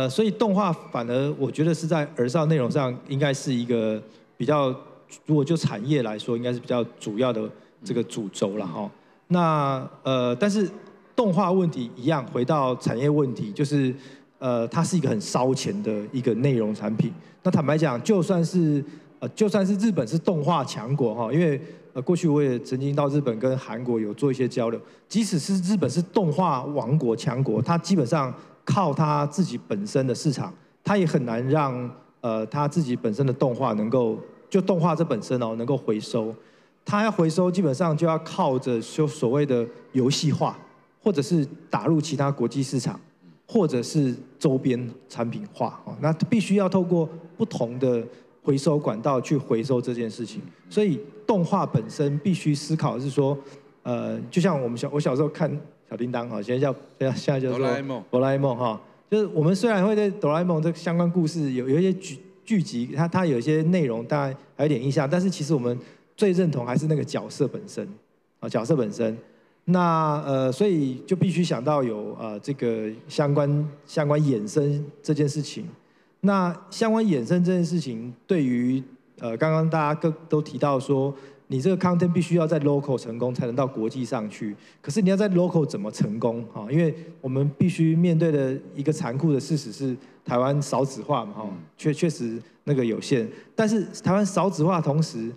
所以动画反而我觉得是在儿少内容上应该是一个比较，如果就产业来说，应该是比较主要的这个主轴了哈。那但是动画问题一样，回到产业问题，就是它是一个很烧钱的一个内容产品。那坦白讲，就算是日本是动画强国哈，因为过去我也曾经到日本跟韩国有做一些交流，即使是日本是动画王国强国，它基本上靠它自己本身的市场，它也很难让它自己本身的动画能够就动画这本身能够回收。它要回收，基本上就要靠着所谓的游戏化，或者是打入其他国际市场，或者是周边产品化。那必须要透过不同的回收管道去回收这件事情。所以动画本身必须思考的是说，就像我小时候看小叮当现在叫做哆啦 A 梦哈，就是我们虽然会对哆啦 A 梦这相关故事有一些剧集，它有一些内容当然还有点印象，但是其实我们最认同还是那个角色本身角色本身。那所以就必须想到有这个相关衍生这件事情。那相关衍生这件事情，对于刚刚大家都提到说，你这个 content 必须要在 local 成功，才能到国际上去。可是你要在 local 怎么成功？因为我们必须面对的一个残酷的事实是，台湾少子化嘛，确实那个有限。但是台湾少子化的同时，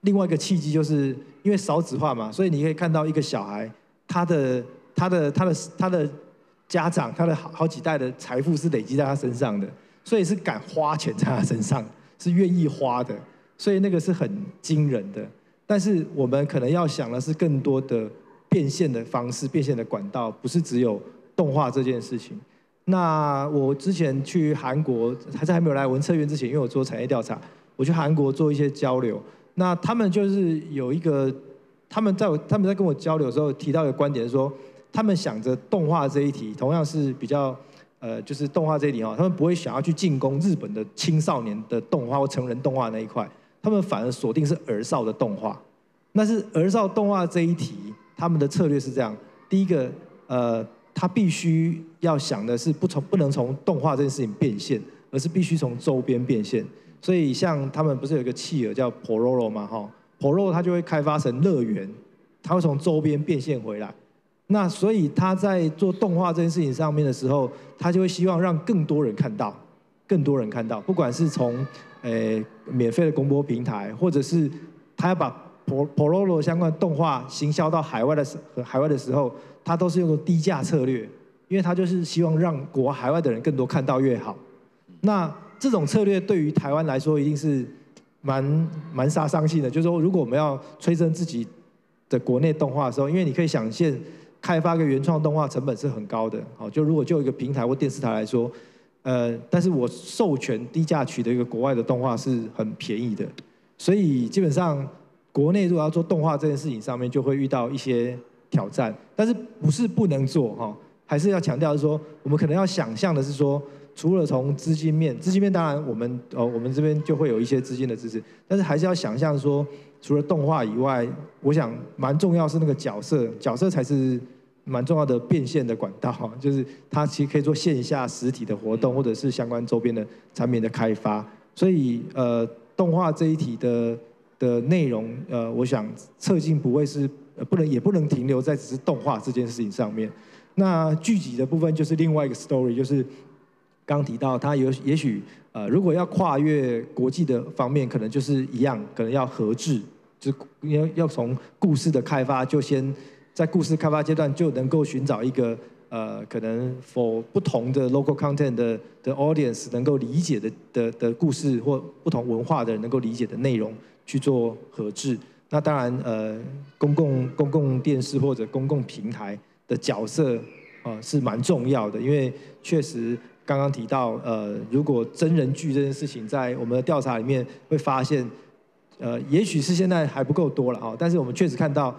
另外一个契机就是因为少子化嘛，所以你可以看到一个小孩，他的家长，他的好几代的财富是累积在他身上的，所以是敢花钱在他身上，是愿意花的，所以那个是很惊人的。但是我们可能要想的是更多的变现的方式、变现的管道，不是只有动画这件事情。那我之前去韩国，还没有来文策院之前，因为我做产业调查，我去韩国做一些交流。那他们就是有一个，他们在跟我交流的时候提到一个观点，是说他们想着动画这一题，同样是比较就是动画这一题他们不会想要去进攻日本的青少年的动画或成人动画那一块，他们反而锁定是儿少的动画。那是儿少动画这一题，他们的策略是这样：第一个，他必须要想的是不能从动画这件事情变现，而是必须从周边变现。所以像他们不是有一个企鹅叫 Pororo 吗？Pororo 它就会开发成乐园，它会从周边变现回来。那所以他在做动画这件事情上面的时候，他就会希望让更多人看到，不管是从免费的公播平台，或者是他要把 Pororo 相关的动画行销到海外的时候，他都是用低价策略，因为他就是希望让海外的人更多看到越好。那这种策略对于台湾来说，一定是蛮杀伤性的。就是说，如果我们要催生自己的国内动画的时候，因为你可以想见，开发个原创动画成本是很高的。就如果就一个平台或电视台来说，但是我授权低价取得一个国外的动画是很便宜的，所以基本上国内如果要做动画这件事情上面，就会遇到一些挑战。但是不是不能做还是要强调是说，我们可能要想象的是说，除了从资金面当然我们这边就会有一些资金的支持，但是还是要想象说，除了动画以外，我想蛮重要是那个角色才是蛮重要的变现的管道就是它其实可以做线下实体的活动，或者是相关周边的产品的开发。所以动画这一题的内容我想侧进不会是也不能停留在只是动画这件事情上面。那剧集的部分就是另外一个 story， 就是刚提到它也许如果要跨越国际的方面，可能就是一样，可能要合制，就是要从故事的开发就先在故事开发阶段就能够寻找一个可能 for 不同的 local content 的 audience 能够理解的故事，或不同文化的人能够理解的内容去做合制。那当然公共电视或者公共平台的角色是蛮重要的，因为确实刚刚提到如果真人剧这件事情在我们的调查里面会发现也许是现在还不够多了但是我们确实看到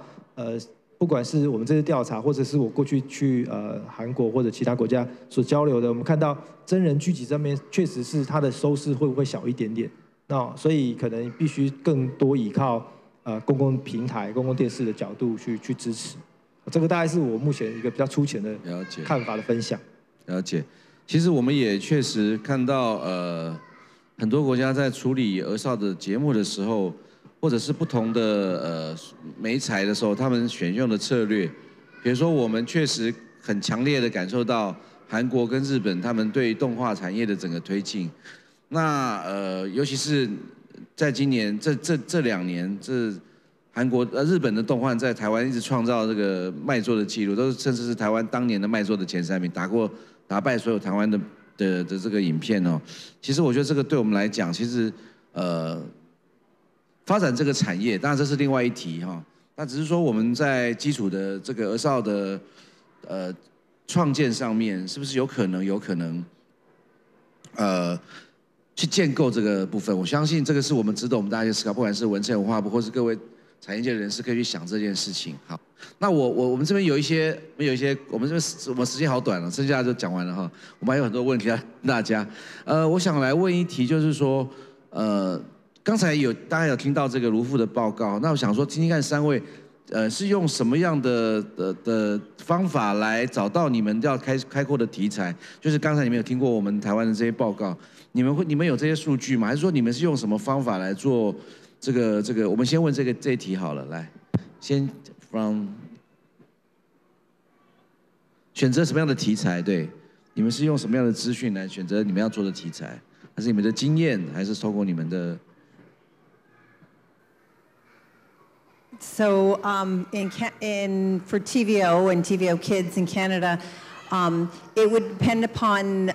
不管是我们这次调查，或者是我过去去韩国或者其他国家所交流的，我们看到真人剧集上面确实是它的收视会不会小一点点，那所以可能必须更多依靠公共平台、公共电视的角度去支持。这个大概是我目前一个比较粗浅的看法的分享。了解，其实我们也确实看到很多国家在处理儿少的节目的时候，或者是不同的媒材的时候，他们选用的策略，比如说我们确实很强烈的感受到韩国跟日本他们对动画产业的整个推进。那尤其是在今年这2年，日本的动画在台湾一直创造这个卖座的记录，都是甚至是台湾当年的卖座的前3名，打败所有台湾的这个影片其实我觉得这个对我们来讲，其实发展这个产业，当然这是另外一题那只是说我们在基础的这个儿少的创建上面，是不是有可能去建构这个部分？我相信这个是我们值得我们大家去思考，不管是文策文化部或是各位产业界人士可以去想这件事情。好，那我们这边有一些，我们时间好短了，剩下就讲完了我们还有很多问题要问大家。我想来问一题，就是说，刚才大家有听到这个卢副的报告，那我想说听听看3位是用什么样的方法来找到你们要开阔的题材？就是刚才你们有听过我们台湾的这些报告，你们有这些数据吗？还是说你们是用什么方法来做这个？我们先问这一题好了，来，先 from 选择什么样的题材？对，你们是用什么样的资讯来选择你们要做的题材？还是你们的经验，还是透过你们的？ So for TVO and TVO Kids in Canada, it would depend upon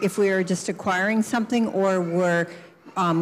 if we are just acquiring something or we're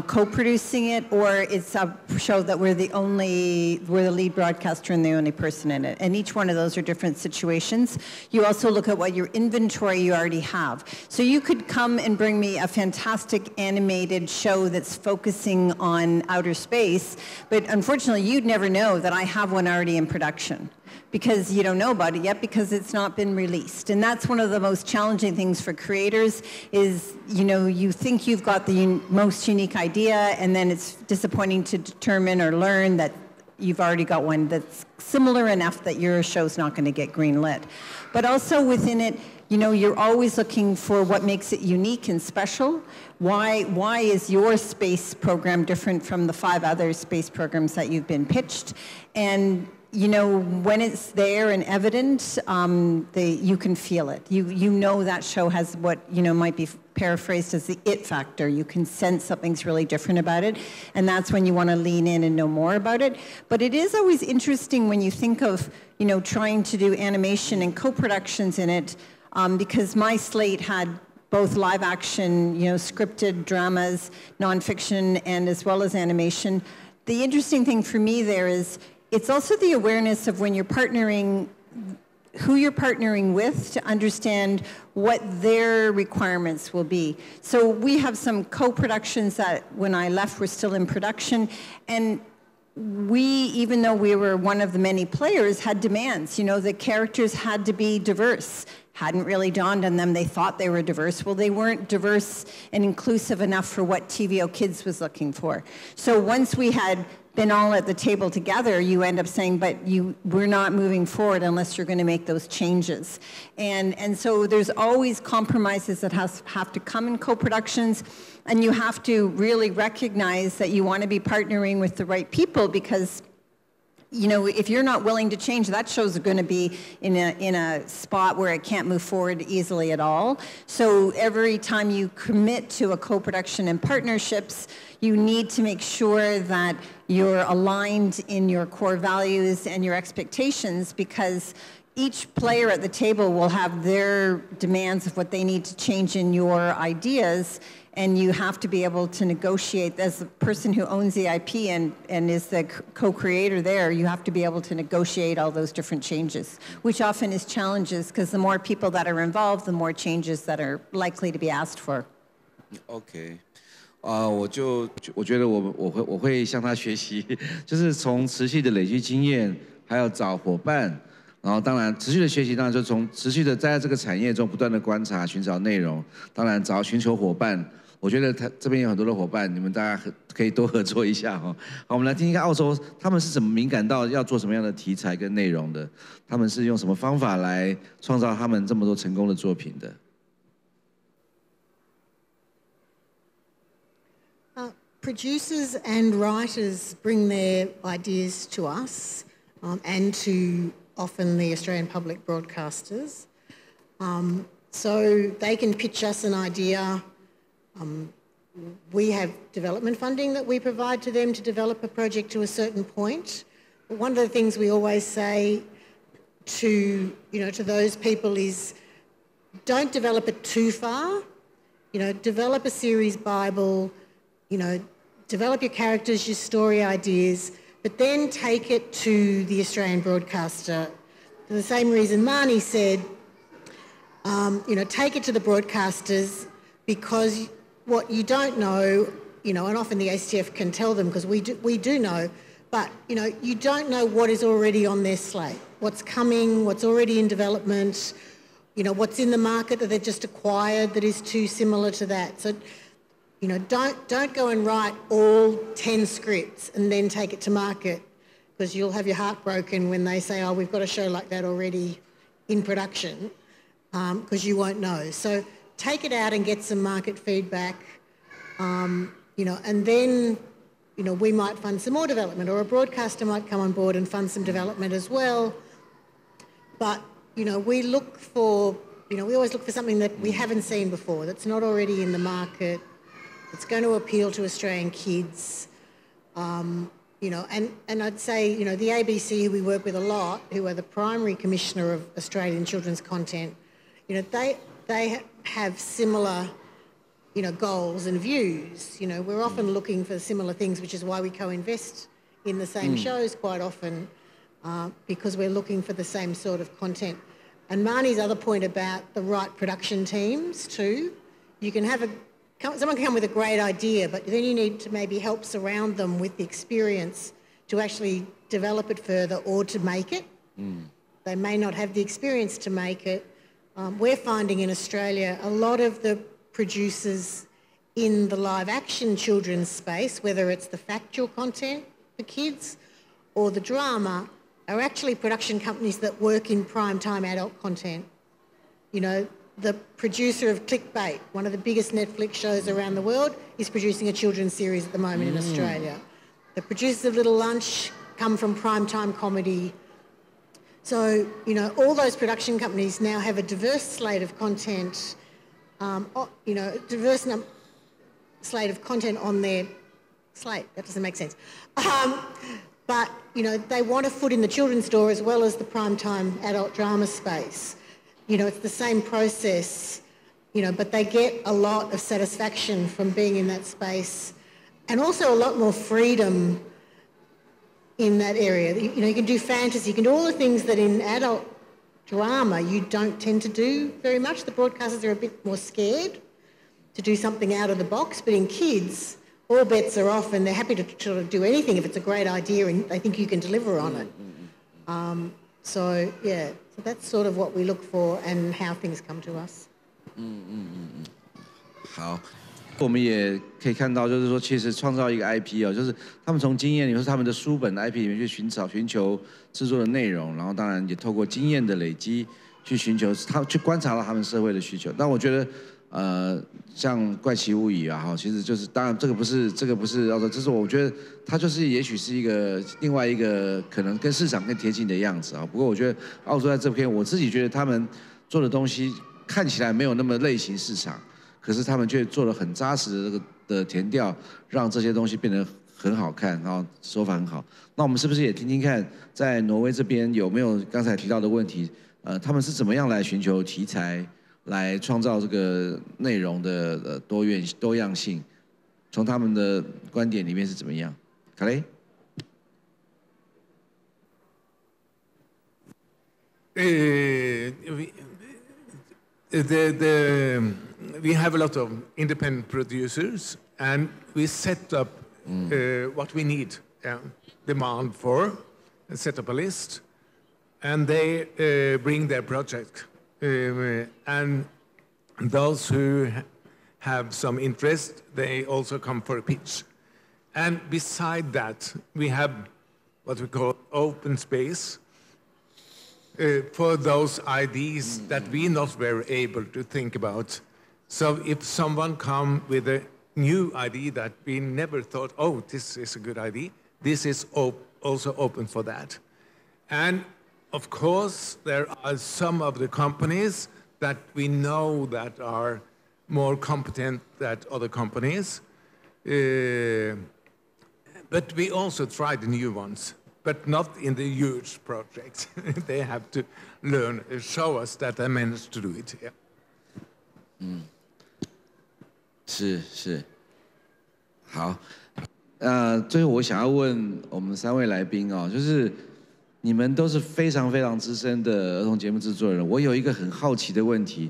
co-producing it, or it's a show that we're the lead broadcaster and the only person in it. And each one of those are different situations. You also look at what your inventory you already have. So you could come and bring me a fantastic animated show that's focusing on outer space, but unfortunately you'd never know that I have one already in production, because you don't know about it yet because it's not been released. And that's one of the most challenging things for creators is, you think you've got the most unique idea, and then it's disappointing to determine or learn that you've already got one that's similar enough that your show's not going to get greenlit. But also within it, you're always looking for what makes it unique and special. Why is your space program different from the 5 other space programs that you've been pitched? And when it's there and evident, you can feel it. You know that show has what, might be paraphrased as the it factor. You can sense something's really different about it, and that's when you want to lean in and know more about it. But it is always interesting when you think of, trying to do animation and co-productions in it, because my slate had both live action, scripted dramas, nonfiction, and as well as animation. The interesting thing for me there is, it's also the awareness of when you're partnering, who you're partnering with, to understand what their requirements will be. So we have some co-productions that when I left were still in production, and we, even though we were one of the many players, had demands. The characters had to be diverse. Hadn't really dawned on them. They thought they were diverse. Well, they weren't diverse and inclusive enough for what TVO Kids was looking for. So once we had been all at the table together, you end up saying, but we're not moving forward unless you're going to make those changes. And so there's always compromises that have to come in co-productions, and you have to really recognize that you want to be partnering with the right people, because if you're not willing to change, that show's going to be in a spot where it can't move forward easily at all. So every time you commit to a co-production and partnerships, you need to make sure that you're aligned in your core values and your expectations, because each player at the table will have their demands of what they need to change in your ideas, and you have to be able to negotiate. As the person who owns the IP and is the co-creator there, you have to be able to negotiate all those different changes, which often is challenges, because the more people that are involved, the more changes that are likely to be asked for. Okay. 我觉得我会向他学习，就是从持续的累积经验，还有找伙伴，然后当然持续的学习，当然就从持续的在这个产业中不断的观察、寻找内容，当然寻求伙伴。我觉得他这边有很多的伙伴，你们大家可以多合作一下哈。好，我们来听一看澳洲他们是怎么敏感到要做什么样的题材跟内容的，他们是用什么方法来创造他们这么多成功的作品的。Producers and writers bring their ideas to us and to often the Australian public broadcasters. So they can pitch us an idea. We have development funding that we provide to them to develop a project to a certain point. But one of the things we always say to those people is, don't develop it too far. Develop a series Bible. Develop your characters, your story ideas, but then take it to the Australian broadcaster. For the same reason Marney said, take it to the broadcasters, because what you don't know, and often the ACTF can tell them, because we do know, but you don't know what is already on their slate, what's coming, what's already in development, what's in the market that they've just acquired that is too similar to that. So, don't go and write all 10 scripts and then take it to market, because you'll have your heart broken when they say, oh, we've got a show like that already in production, because you won't know. So take it out and get some market feedback, you know, and then, you know, we might fund some more development, or a broadcaster might come on board and fund some development as well. But, you know, we look for, you know, we always look for something that we haven't seen before, that's not already in the market, it's going to appeal to Australian kids. You know, and I'd say, you know, the ABC, who we work with a lot, who are the primary commissioner of Australian children's content, you know, they have similar, you know, goals and views. You know, we're often looking for similar things, which is why we co-invest in the same shows quite often, because we're looking for the same sort of content. And Marnie's other point about the right production teams too, you can have someone can come with a great idea, but then you need to maybe help surround them with the experience to actually develop it further or to make it. They may not have the experience to make it. We're finding in Australia a lot of the producers in the live action children's space, whether it's the factual content for kids or the drama, are actually production companies that work in primetime adult content. You know, the producer of Clickbait, one of the biggest Netflix shows around the world, is producing a children's series at the moment in Australia. The producers of Little Lunch come from primetime comedy. So, you know, all those production companies now have a diverse slate of content, you know, diverse slate of content on their slate. That doesn't make sense. But, you know, they want a foot in the children's door as well as the primetime adult drama space. You know, it's the same process, you know, but they get a lot of satisfaction from being in that space, and also a lot more freedom in that area. You know, you can do fantasy, you can do all the things that in adult drama you don't tend to do very much. The broadcasters are a bit more scared to do something out of the box, but in kids, all bets are off and they're happy to sort of do anything if it's a great idea and they think you can deliver on it. So, yeah, so that's sort of what we look for and how things come to us. 好，我们也可以看到，就是说，其实创造一个 IP 哦，就是他们从经验里面，他们的书本 IP 里面去寻求制作的内容，然后当然也透过经验的累积去寻求，去观察到他们社会的需求。但我觉得，像《怪奇物语》啊，哈，其实就是当然这个不是要说，就是我觉得它就是也许是一个另外一个可能跟市场更贴近的样子啊。不过我觉得澳洲在这篇，我自己觉得他们做的东西看起来没有那么类型市场，可是他们却做了很扎实的这个的填调，让这些东西变得很好看，然后手法很好。那我们是不是也听听看，在挪威这边有没有刚才提到的问题？他们是怎么样来寻求题材？来创造这个内容的多样性，从他们的观点里面是怎么样？卡雷。We have a lot of independent producers, and we set up what we need, demand for, set up a list, and they bring their project. And those who have some interest, they also come for a pitch. And beside that, we have what we call open space for those ideas that we not were able to think about. So if someone come with a new idea that we never thought, oh, this is a good idea, this is also open for that. And of course, there are some of the companies that we know that are more competent than other companies. But we also try the new ones, but not in the huge projects. They have to learn, show us that they managed to do it. Yeah. 是，好。最后我想要问我们3位来宾哦，就是。你们都是非常资深的儿童节目制作人，我有一个很好奇的问题：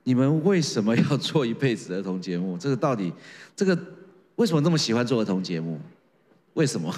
你们为什么要做一辈子的儿童节目？这个为什么那么喜欢做儿童节目？为什么？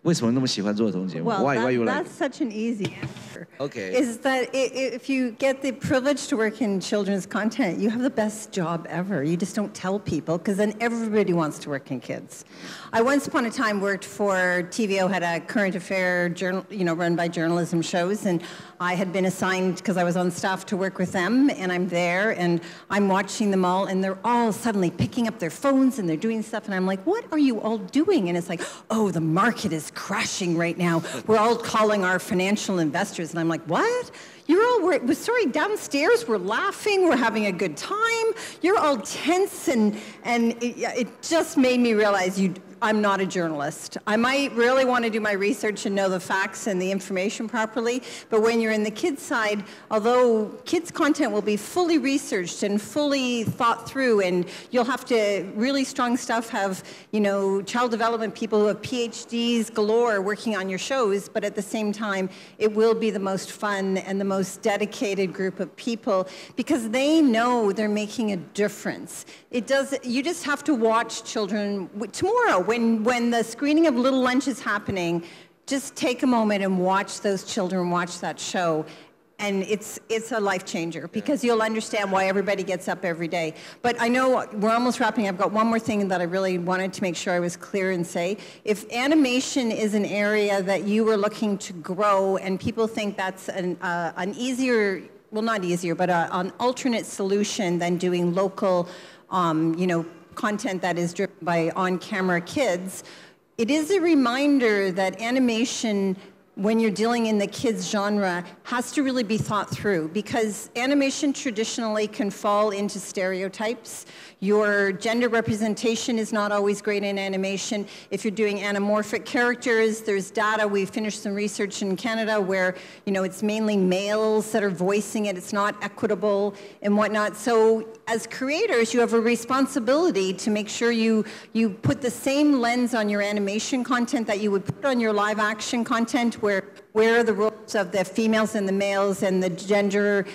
为什么那么喜欢做儿童节目 Well, why you like that's such an easy answer. Okay. Is that if you get the privilege to work in children's content, you have the best job ever. You just don't tell people, because then everybody wants to work in kids. I once upon a time worked for TVO, had a current affair journal, run by journalism shows, and I had been assigned, because I was on staff, to work with them, and I'm there, and I'm watching them all, and they're all suddenly picking up their phones, and they're doing stuff, and I'm like, what are you all doing? And it's like, oh, the market is crashing right now. We're all calling our financial investors, and I'm like, what? We're sorry, downstairs, we're laughing, we're having a good time. You're all tense, and it just made me realize I'm not a journalist. I might really want to do my research and know the facts and the information properly, but when you're in the kids side, although kids content will be fully researched and fully thought through, and you'll have to, really strong stuff, have, child development people who have PhDs galore working on your shows, but at the same time, it will be the most fun and the most dedicated group of people, because they know they're making a difference. You just have to watch children tomorrow. When the screening of Little Lunch is happening, just take a moment and watch those children watch that show. And it's a life changer, because you'll understand why everybody gets up every day. But I know we're almost wrapping up. I've got one more thing that I really wanted to make sure I was clear and say. If animation is an area that you are looking to grow, and people think that's an easier, well, not easier, but an alternate solution than doing local, content that is driven by on-camera kids, it is a reminder that animation, when you're dealing in the kids genre, has to really be thought through, because animation traditionally can fall into stereotypes. Your gender representation is not always great in animation. If you're doing anamorphic characters, there's data. We finished some research in Canada where, it's mainly males that are voicing it. It's not equitable and whatnot. So as creators, you have a responsibility to make sure you put the same lens on your animation content that you would put on your live action content, where are the roles of the females and the males and the gender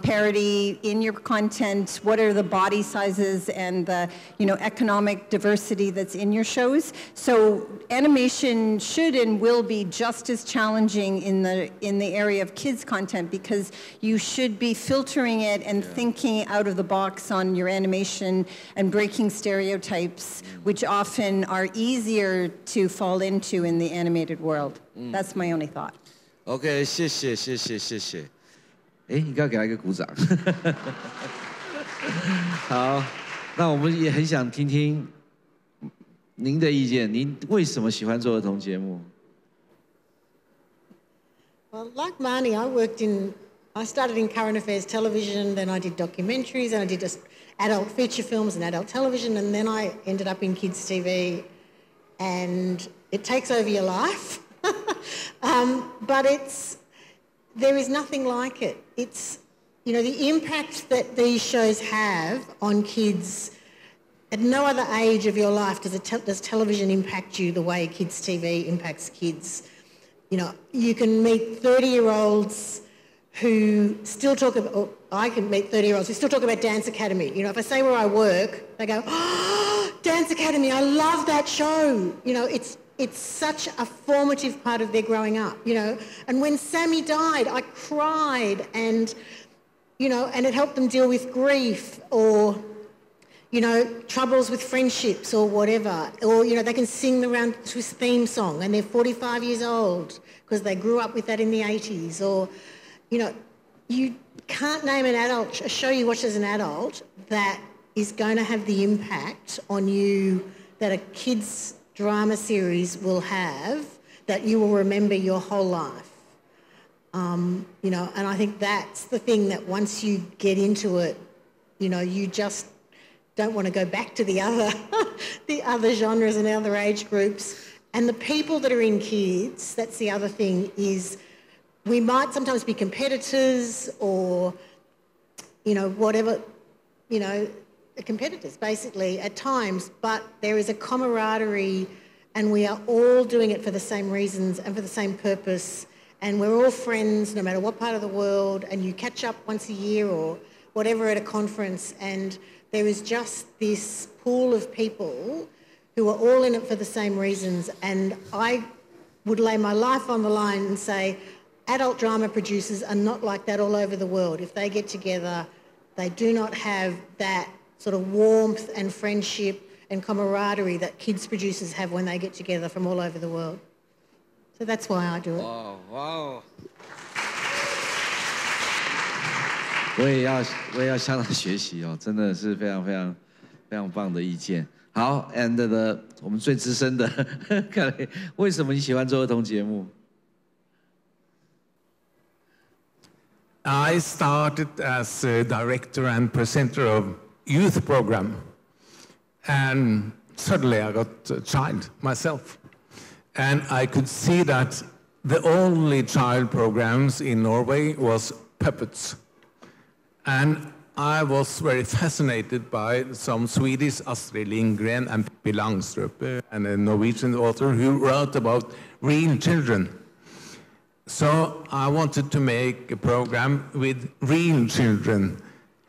parity in your content? What are the body sizes and the economic diversity that's in your shows? So animation should and will be just as challenging in the area of kids content, because you should be filtering it and thinking out of the box on your animation and breaking stereotypes, which often are easier to fall into in the animated world. That's my only thought. OK， 谢谢。哎，应该给他一个鼓掌。好，那我们也很想听听您的意见。您为什么喜欢做儿童节目？ Well, like Marnie, I started in current affairs television, then I did documentaries, and I did just adult feature films and adult television, and then I ended up in kids TV, and it takes over your life. But there is nothing like it. It's, the impact that these shows have on kids. At no other age of your life does television impact you the way kids TV impacts kids. You can meet 30-year-olds who still talk about, or I can meet 30-year-olds who still talk about Dance Academy. If I say where I work, they go, oh, Dance Academy, I love that show. It's such a formative part of their growing up, And when Sammy died, I cried, and it helped them deal with grief or, troubles with friendships or whatever. Or, they can sing the Round Twist theme song and they're 45 years old because they grew up with that in the 80s. Or, you can't name a show you watch as an adult that is going to have the impact on you that a kid's drama series will have, that you will remember your whole life. And I think that's the thing, that once you get into it, you just don't want to go back to the other genres and other age groups. And the people that are in kids, that's the other thing, is we might sometimes be competitors or, whatever, competitors basically at times, but there is a camaraderie, and we are all doing it for the same reasons and for the same purpose, and we're all friends no matter what part of the world, and you catch up once a year or whatever at a conference, and there is just this pool of people who are all in it for the same reasons. And I would lay my life on the line and say, adult drama producers are not like that all over the world. If they get together, they do not have that sort of warmth and friendship and camaraderie that kids producers have when they get together from all over the world. So that's why I do it. Wow. 我也要向他学习哦，真的是非常非常非常棒的意见。好 ，and 我们最资深的看来，为什么你喜欢做儿童节目？ I started as a director and presenter of youth program, and suddenly I got a child myself, and I could see that the only child programs in Norway was puppets. And I was very fascinated by some Swedish Astrid Lindgren and Pippi Langstrup, and a Norwegian author who wrote about real children. So I wanted to make a program with real children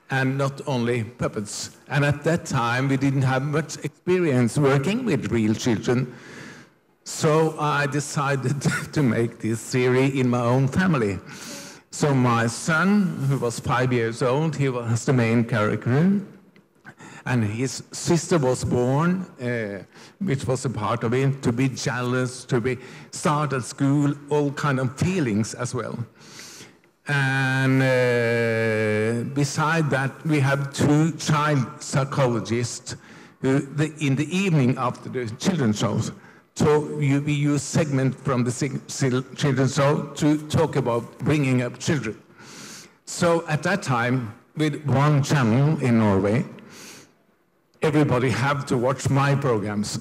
and not only puppets. And at that time, we didn't have much experience working with real children. So I decided to make this series in my own family. So my son, who was 5 years old, he was the main character. And his sister was born, which was a part of it, to be jealous, to be start at school, all kind of feelings as well. And beside that, we have 2 child psychologists who, in the evening after the children's shows, we use segments from the children's show to talk about bringing up children. So at that time, with 1 channel in Norway, everybody had to watch my programs.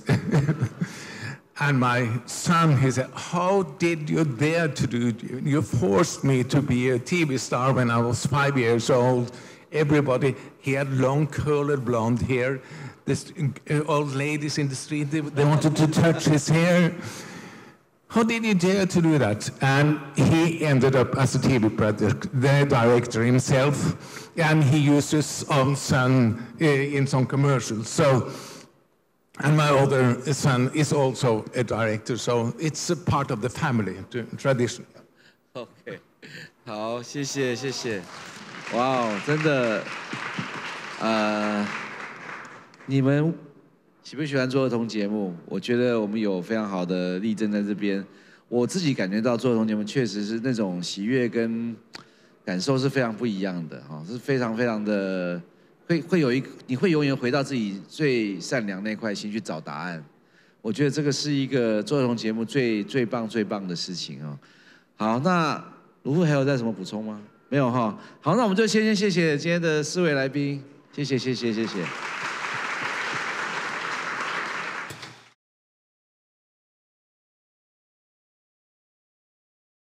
And my son, he said, how did you dare to do it? You forced me to be a TV star when I was 5 years old. Everybody, he had long curled blonde hair. This old ladies in the street, they wanted to touch his hair. How did he dare to do that? And he ended up as a TV the director himself, and he used his own son in some commercials. So, and my other son is also a director, so it's a part of the family tradition. OK， 好，谢谢。哇，真的，你们喜不喜欢做儿童节目？我觉得我们有非常好的例证在这边。我自己感觉到做儿童节目确实是那种喜悦跟感受是非常不一样的哈，是非常非常的你会永远回到自己最善良那块心去找答案。我觉得这个是一个做儿童节目最棒的事情哦。好，那卢副还有再什么补充吗？没有哈。好，那我们就先谢谢今天的4位来宾，谢谢。